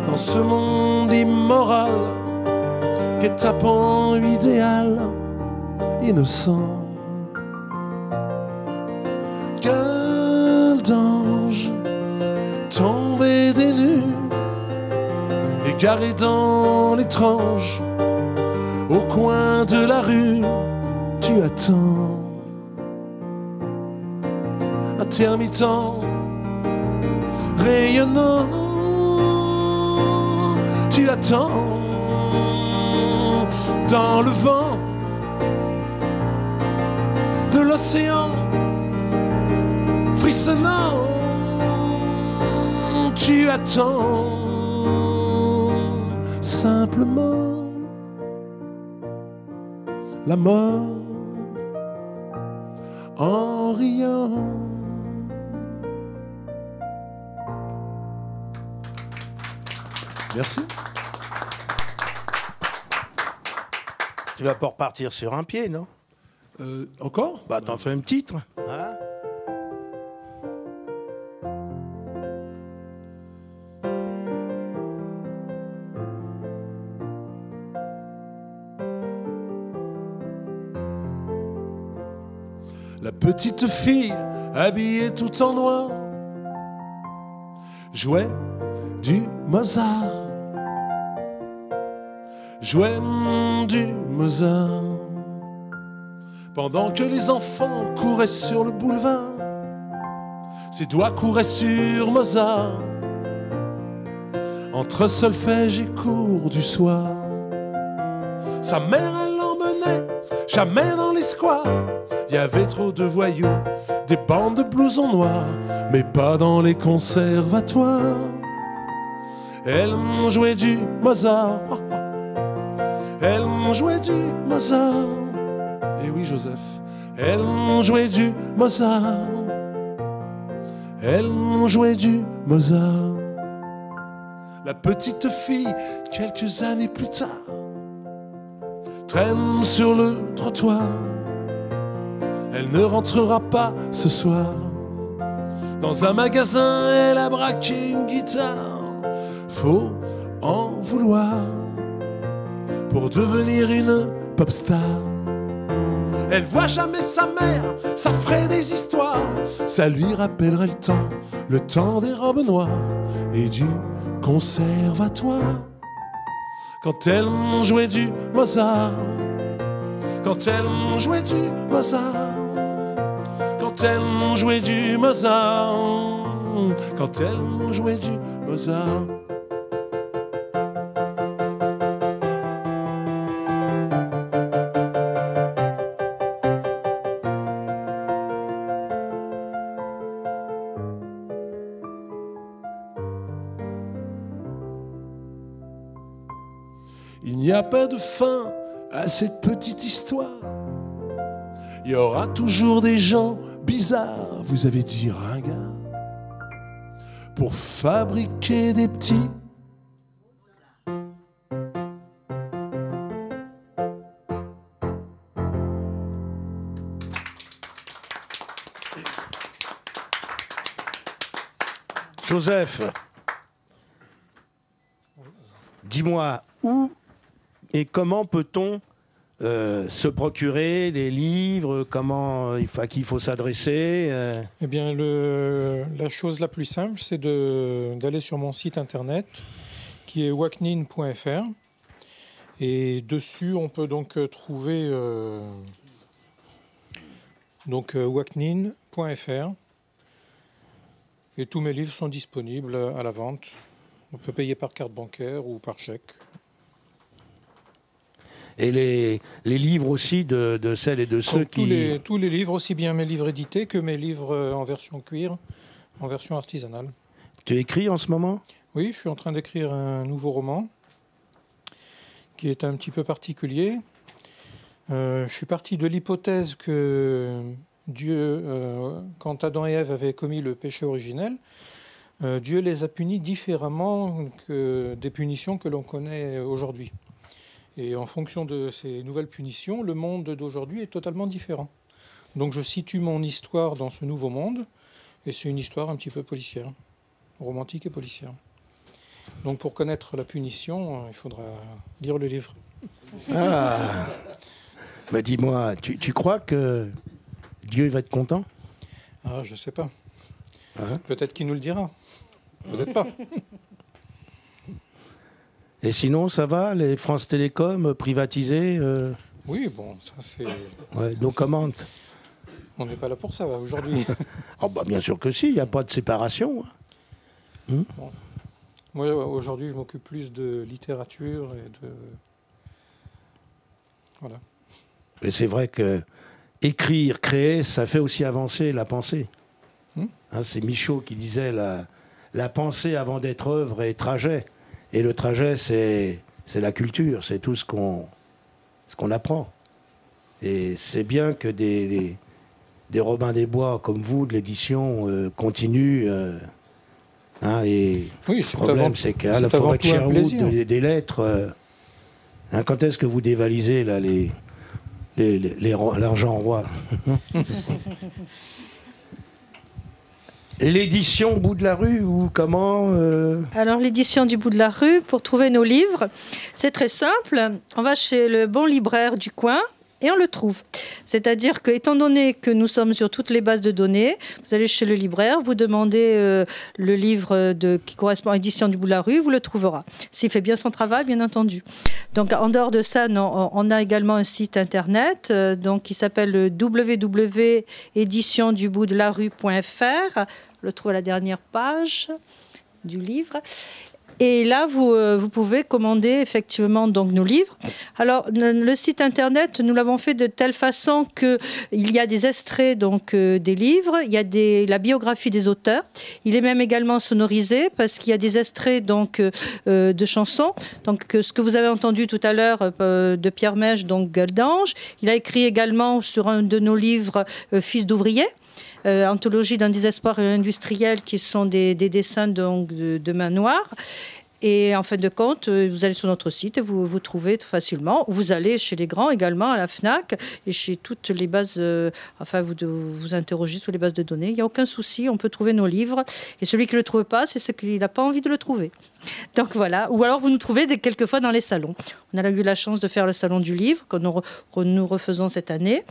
dans ce monde immoral, guet-apens idéal, innocent. Quel d'ange, tombé des nues, égaré dans l'étrange, au coin de la rue, tu attends. Intermittent, rayonnant, tu attends. Dans le vent de l'océan frissonnant, tu attends simplement la mort en riant. Merci. Tu vas pas repartir sur un pied, non? Encore? Bah, t'en fais un titre. Hein? La petite fille, habillée tout en noir, jouait du Mozart. Jouait du Mozart. Pendant que les enfants couraient sur le boulevard, ses doigts couraient sur Mozart. Entre solfège et cours du soir, sa mère, elle l'emmenait jamais dans les squares. Il y avait trop de voyous, des bandes de blousons noirs, mais pas dans les conservatoires. Elle jouait du Mozart. Elle jouait du Mozart. Eh oui, Joseph. Elle jouait du Mozart. Elle jouait du Mozart. La petite fille, quelques années plus tard, traîne sur le trottoir. Elle ne rentrera pas ce soir. Dans un magasin, elle a braqué une guitare. Faut en vouloir pour devenir une pop star. Elle voit jamais sa mère, ça ferait des histoires. Ça lui rappellerait le temps des robes noires et du conservatoire. Quand elle jouait du Mozart, quand elle jouait du Mozart, quand elle jouait du Mozart, quand elle jouait du Mozart. Il n'y a pas de fin à cette petite histoire. Il y aura toujours des gens bizarres, vous avez dit ringards, pour fabriquer des petits. Joseph, dis-moi, où et comment peut-on se procurer des livres, à qui il faut s'adresser Eh bien, la chose la plus simple, c'est d'aller sur mon site internet qui est wacnin.fr. Et dessus, on peut donc trouver wacnin.fr. Et tous mes livres sont disponibles à la vente. On peut payer par carte bancaire ou par chèque. Et les livres aussi de celles et de ceux qui... Tous les livres, aussi bien mes livres édités que mes livres en version cuir, en version artisanale. Tu écris en ce moment ? Oui, je suis en train d'écrire un nouveau roman qui est un petit peu particulier. Je suis parti de l'hypothèse que Dieu, quand Adam et Ève avaient commis le péché originel, Dieu les a punis différemment que des punitions que l'on connaît aujourd'hui. Et en fonction de ces nouvelles punitions, le monde d'aujourd'hui est totalement différent. Donc je situe mon histoire dans ce nouveau monde, et c'est une histoire un petit peu policière, romantique et policière. Donc pour connaître la punition, il faudra lire le livre. Ah. Mais dis-moi, tu crois que Dieu va être content ? Ah, je sais pas. Hein ? Peut-être qu'il nous le dira. Peut-être pas. Et sinon, ça va, les France Télécom privatisés Oui, bon, ça c'est... Ouais, nos commandes. On n'est pas là pour ça, aujourd'hui. Oh, bah, bien sûr que si, il n'y a pas de séparation. Bon. Moi, aujourd'hui, je m'occupe plus de littérature et de... Voilà. Et c'est vrai que écrire, créer, ça fait aussi avancer la pensée. Hein, c'est Michaud qui disait la pensée avant d'être œuvre est trajet. Et le trajet, c'est la culture, c'est tout ce qu'on apprend. Et c'est bien que des Robin des Bois comme vous, de l'édition, continuent. Et oui, le problème, c'est qu'à la forêt de Sherwood, des lettres... quand est-ce que vous dévalisez là, l'argent roi? L'édition Bout de la rue ou comment Alors l'édition du Bout de la rue, pour trouver nos livres, c'est très simple. On va chez le bon libraire du coin et on le trouve. C'est-à-dire que, étant donné que nous sommes sur toutes les bases de données, vous allez chez le libraire, vous demandez le livre qui correspond à l'édition du Bout de la rue, vous le trouverez. S'il fait bien son travail, bien entendu. Donc en dehors de ça, on a également un site internet qui s'appelle www.éditionduboutdelarue.fr. Le trouve à la dernière page du livre. Et là, vous pouvez commander effectivement donc nos livres. Alors, le site internet, nous l'avons fait de telle façon qu'il y a des extraits des livres, il y a la biographie des auteurs. Il est même également sonorisé parce qu'il y a des extraits de chansons. Donc, ce que vous avez entendu tout à l'heure de Pierre Mèche, donc Gueule d'ange. Il a écrit également sur un de nos livres Fils d'ouvrier. Anthologie d'un désespoir industriel, qui sont des dessins de main noire. Et en fin de compte, vous allez sur notre site et vous trouvez tout facilement. Vous allez chez les grands également, à la FNAC, et chez toutes les bases, vous interrogez sur les bases de données. Il n'y a aucun souci, on peut trouver nos livres. Et celui qui ne le trouve pas, c'est ce qu'il n'a pas envie de le trouver. Donc voilà. Ou alors vous nous trouvez quelquefois dans les salons. On a eu la chance de faire le salon du livre, que nous refaisons cette année.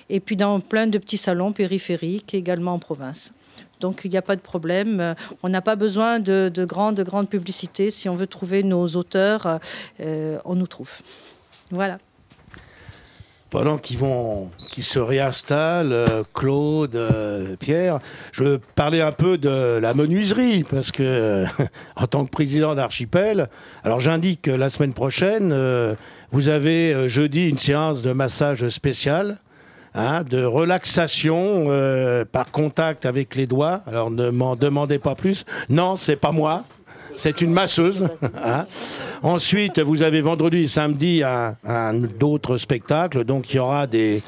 Et puis dans plein de petits salons périphériques, également en province. Donc il n'y a pas de problème. On n'a pas besoin de grande publicité. Si on veut trouver nos auteurs, on nous trouve. Voilà. Pendant qu'ils se réinstallent, Claude, Pierre, je parlais un peu de la menuiserie, parce que en tant que président d'Archipel, alors j'indique que la semaine prochaine, vous avez jeudi une séance de massage spécial. De relaxation par contact avec les doigts. Alors ne m'en demandez pas plus. Non, c'est pas moi. C'est une masseuse. Ensuite, vous avez vendredi et samedi d'autres spectacles. Donc il y aura des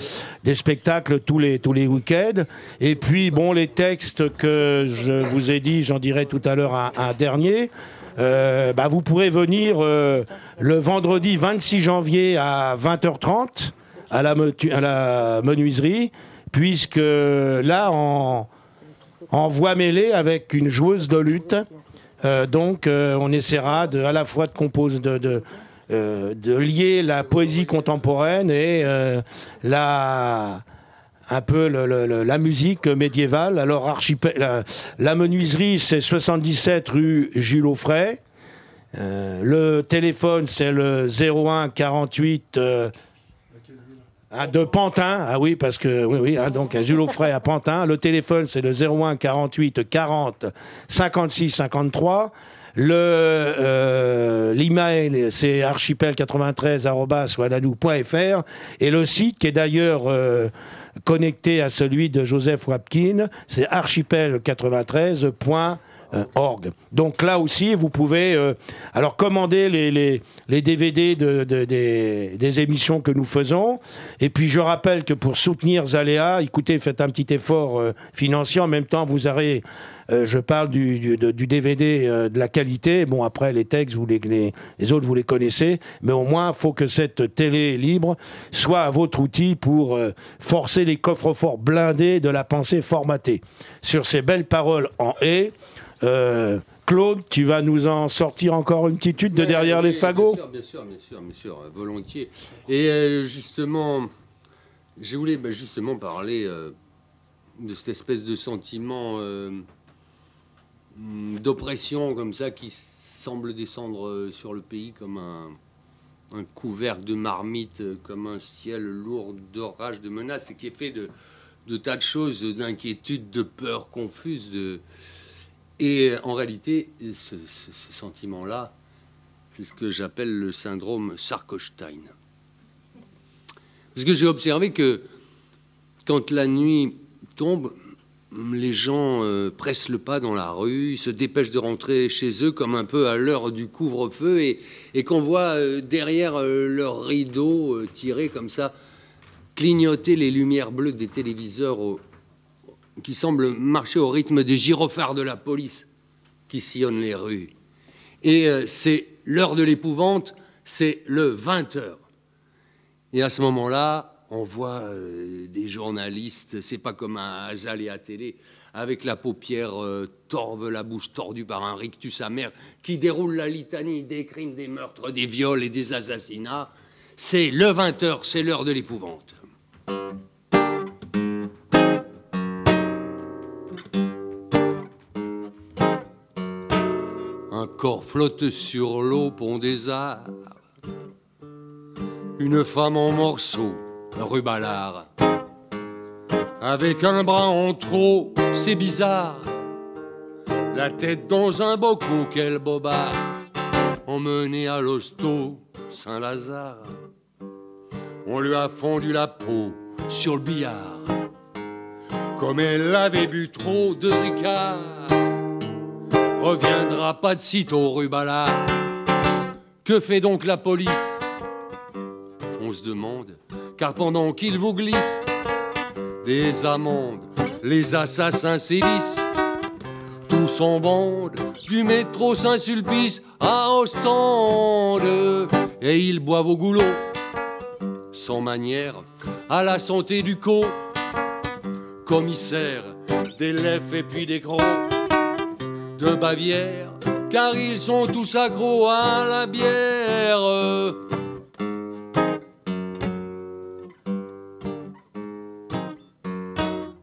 spectacles tous les week-ends. Et puis bon, les textes que je vous ai dit, j'en dirai tout à l'heure un dernier. Vous pourrez venir le vendredi 26 janvier à 20h30. À la menuiserie, puisque là, en voix mêlée avec une joueuse de luth, on essaiera à la fois de lier la poésie contemporaine et la musique médiévale. Alors, la menuiserie, c'est 77 rue Jules Auffray. Le téléphone, c'est le 01 48... de Pantin, ah oui, parce que, oui, donc à Jules Auffray à Pantin. Le téléphone, c'est le 01 48 40 56 53. L'email, c'est archipel93@wanadoo.fr. Et le site, qui est d'ailleurs connecté à celui de Joseph Wapkin, c'est archipel93.org. Donc là aussi, vous pouvez commander les DVD des émissions que nous faisons. Et puis je rappelle que pour soutenir Zaléa, écoutez, faites un petit effort financier. En même temps, vous aurez, je parle du DVD de la qualité. Bon, après, les textes, les autres, vous les connaissez. Mais au moins, il faut que cette télé libre soit à votre outil pour forcer les coffres-forts blindés de la pensée formatée. Sur ces belles paroles en haie, Claude, tu vas nous en sortir encore une petite de derrière les fagots. Bien sûr, volontiers. Et justement, je voulais justement parler de cette espèce de sentiment d'oppression comme ça qui semble descendre sur le pays comme un couvercle de marmite, comme un ciel lourd d'orage, de menaces, et qui est fait de tas de choses, d'inquiétudes, de peurs confuses, Et en réalité, ce sentiment-là, c'est ce que j'appelle le syndrome Sarkostein. Parce que j'ai observé que quand la nuit tombe, les gens pressent le pas dans la rue, ils se dépêchent de rentrer chez eux comme un peu à l'heure du couvre-feu, et qu'on voit derrière leurs rideaux tirés comme ça, clignoter les lumières bleues des téléviseurs qui semblent marcher au rythme des gyrophares de la police qui sillonnent les rues. Et c'est l'heure de l'épouvante, c'est le 20h. Et à ce moment-là, on voit des journalistes, c'est pas comme un Zaléa télé, avec la paupière torve, la bouche tordue par un rictus amer, qui déroule la litanie des crimes, des meurtres, des viols et des assassinats. C'est le 20h, c'est l'heure de l'épouvante. Un corps flotte sur l'eau, pont des Arts. Une femme en morceaux, rue Ballard. Avec un bras en trop, c'est bizarre. La tête dans un boco, quel bobard. Emmenée à l'hosto Saint-Lazare. On lui a fondu la peau sur le billard. Comme elle avait bu trop de Ricard. Reviendra pas de sitôt, rue Ballard. Que fait donc la police? On se demande, car pendant qu'il vous glisse des amendes, les assassins sévissent, tous en bande, du métro Saint-Sulpice à Ostende. Et ils boivent au goulot, sans manière, à la santé du commissaire, des lèvres et puis des crocs de Bavière, car ils sont tous accros à la bière.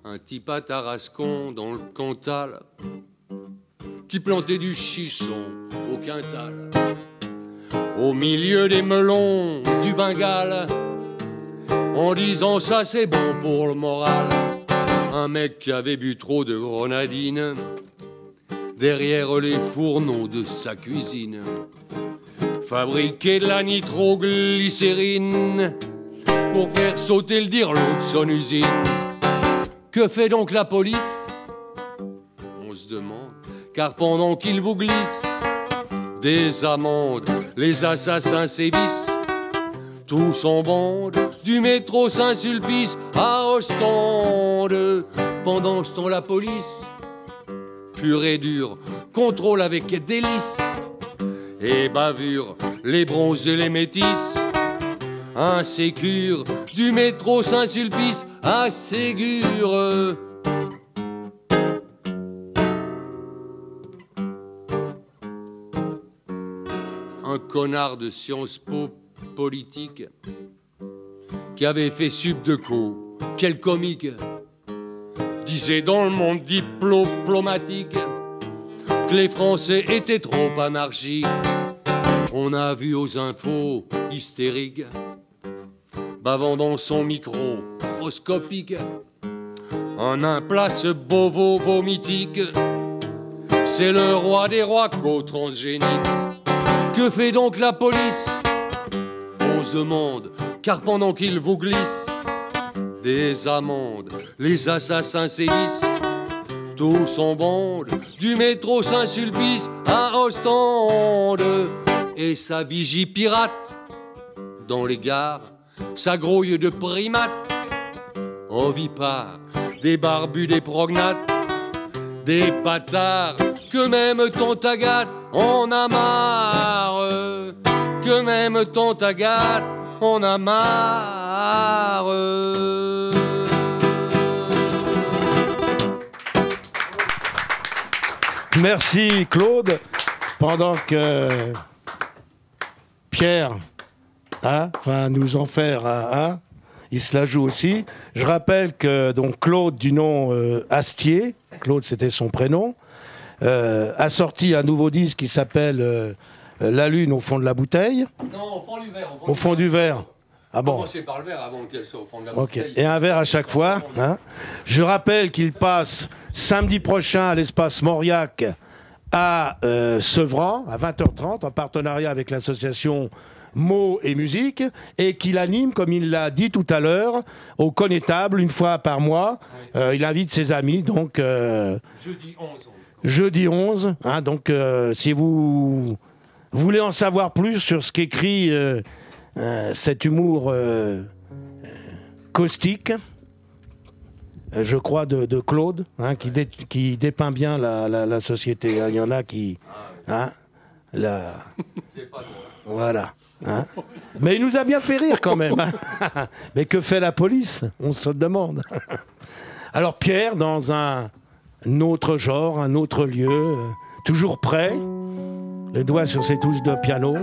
Un type à Tarascon dans le Cantal qui plantait du chichon au quintal, au milieu des melons du Bengale, en disant ça c'est bon pour le moral. Un mec qui avait bu trop de grenadine derrière les fourneaux de sa cuisine, fabriquait de la nitroglycérine pour faire sauter le dirlot de son usine. Que fait donc la police? On se demande, car pendant qu'ils vous glissent des amendes, les assassins sévissent, tous en bande, du métro Saint-Sulpice à Ostende. Pendant ce temps, la police, pure et dure, contrôle avec délice et bavure les bronzés, les métis, insécure, du métro Saint-Sulpice à Ségur. Un connard de Sciences Po politique qui avait fait sub de co, quel comique, disait dans le monde diplomatique que les Français étaient trop anarchiques. On a vu aux infos hystériques, bavant dans son micro microscopique, un implace bovo vomitique. C'est le roi des rois co-transgéniques. Que fait donc la police? On se demande, car pendant qu'ils vous glissent des amendes, les assassins sévissent, tous en bande, du métro Saint-Sulpice à Ostende. Et sa vigie pirate dans les gares, sa grouille de primates, ovipares, des barbus, des prognates, des bâtards, que même tant Agathe en a marre, que même tant Agathe en a marre. Merci Claude. Pendant que Pierre va nous en faire il se la joue aussi. Je rappelle que donc Claude, du nom Astier, Claude c'était son prénom, a sorti un nouveau disque qui s'appelle La Lune au fond de la bouteille. Non, au fond du verre. Au fond du verre. Ah bon. Commencez par le verre avant qu'elle soit au fond de la Ok. bouteille. Et un verre à chaque fois. Je rappelle qu'il passe samedi prochain à l'espace Mauriac à Sevran, à 20h30, en partenariat avec l'association Mots et Musique, et qu'il anime, comme il l'a dit tout à l'heure, au Connétable, une fois par mois. Il invite ses amis, donc... Jeudi 11. Jeudi 11, donc si vous voulez en savoir plus sur ce qu'écrit cet humour caustique, je crois, de Claude, qui dépeint bien la société. Il y en a qui... C'est pas drôle. Voilà. Mais il nous a bien fait rire quand même. Mais que fait la police? On se demande. Alors Pierre, dans un autre genre, un autre lieu, toujours prêt, les doigts sur ses touches de piano.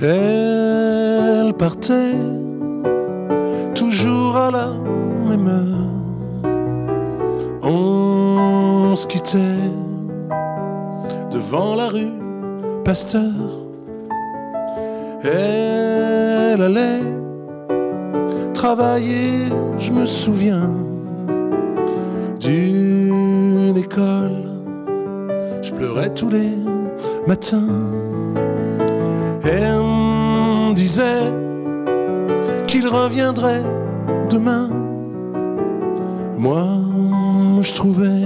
Elle partait toujours à la même heure. On se quittait devant la rue Pasteur. Elle allait travailler, je me souviens d'une école. Je pleurais tous les matins. Elle me disait qu'il reviendrait demain. Moi, je trouvais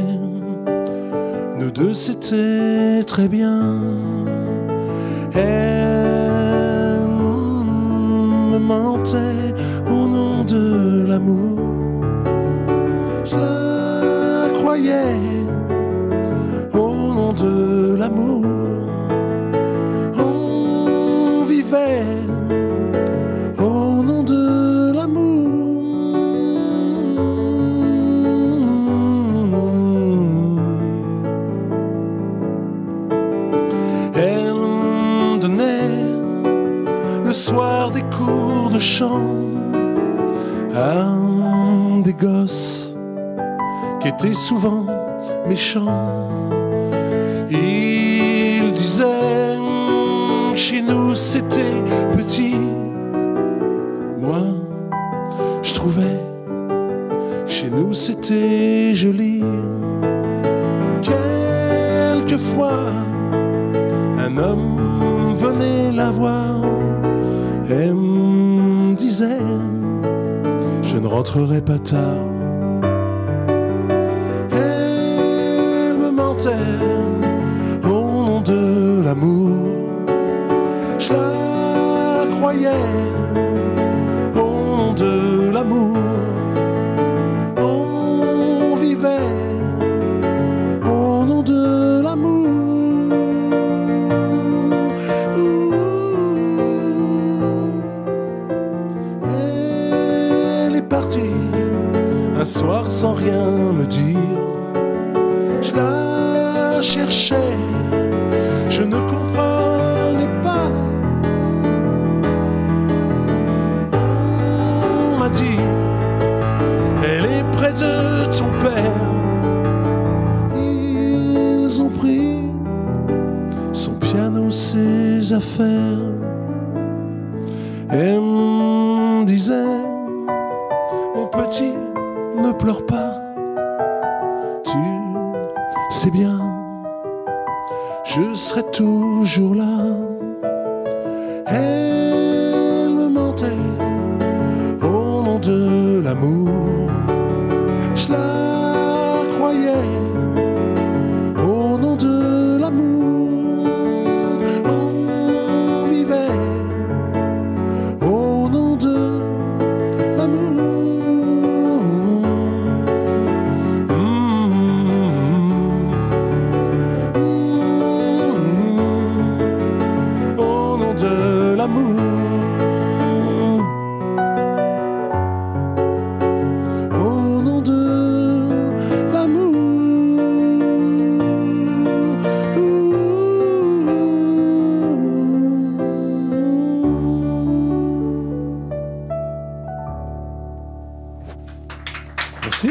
nous deux c'était très bien. Elle me mentait au nom de l'amour. Je la croyais au nom de l'amour. On vivait au nom de l'amour. Elle me donnait le soir des cours de chant à des gosses qui étaient souvent méchants. Il disait chez nous c'était petit. Moi je trouvais chez nous c'était joli. Quelquefois un homme venait la voir et me disait je ne rentrerai pas tard. Elle me mentait au nom de l'amour. Je la croyais au nom de l'amour. On vivait au nom de l'amour. Elle est partie un soir sans rien me dire. Je la cherchais, je ne comprenais pas. On m'a dit, elle est près de ton père. Ils ont pris son piano, ses affaires. Elle me disait, mon petit, ne pleure pas. Tu sais bien, je serai toujours là. Elle me mentait au nom de l'amour. Je la croyais au nom de l'amour. On vivait au nom de l'amour. Au nom de l'amour. Au nom de l'amour. Merci.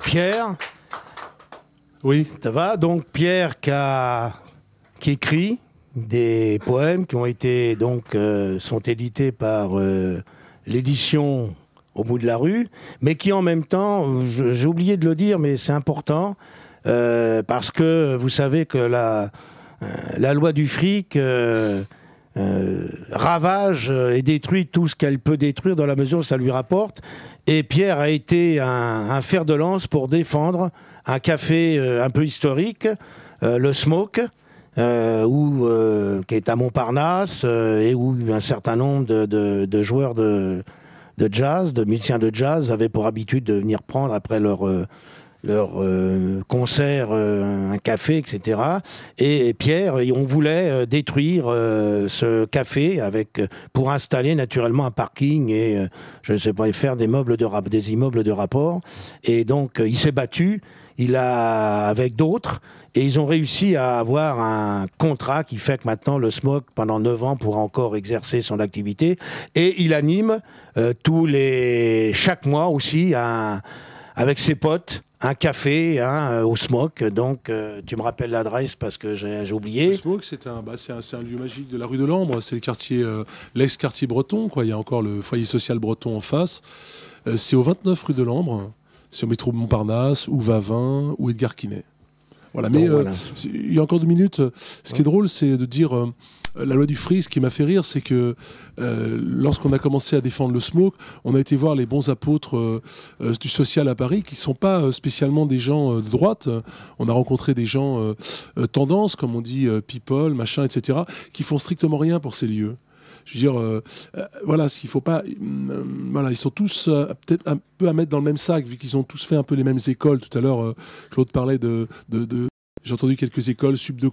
Pierre, Oui. ça va? Donc Pierre qui écrit des poèmes qui ont été donc sont édités par l'édition Au bout de la rue, mais qui en même temps, j'ai oublié de le dire, mais c'est important parce que vous savez que la loi du fric ravage et détruit tout ce qu'elle peut détruire dans la mesure où ça lui rapporte. Et Pierre a été un fer de lance pour défendre un café un peu historique, le Smoke, qui est à Montparnasse, et où un certain nombre de joueurs de jazz, de musiciens de jazz, avaient pour habitude de venir prendre après leur concert un café, etc. Et Pierre, on voulait détruire ce café pour installer naturellement un parking et je ne sais pas, faire des immeubles de rapport. Et donc il s'est battu. Avec d'autres, et ils ont réussi à avoir un contrat qui fait que maintenant le Smoke, pendant 9 ans, pourra encore exercer son activité. Et il anime chaque mois aussi avec ses potes, un café au Smoke. Donc, tu me rappelles l'adresse parce que j'ai oublié. Le Smoke, c'est un lieu magique de la rue de Lambre. C'est le quartier, l'ex-quartier breton, quoi. Il y a encore le foyer social breton en face. C'est au 29 rue de Lambre, sur métro Montparnasse, ou Vavin, ou Edgar Quinet. Voilà, mais voilà. Il y a encore 2 minutes. Ce qui est drôle, c'est de dire la loi du fric. Ce qui m'a fait rire, c'est que lorsqu'on a commencé à défendre le Smoke, on a été voir les bons apôtres du social à Paris, qui ne sont pas spécialement des gens de droite. On a rencontré des gens tendance, comme on dit, people, machin, etc., qui font strictement rien pour ces lieux. Je veux dire, voilà, ce qu'il faut pas. Voilà, ils sont tous peut-être un peu à mettre dans le même sac, vu qu'ils ont tous fait un peu les mêmes écoles. Tout à l'heure, Claude parlait de j'ai entendu quelques écoles sub de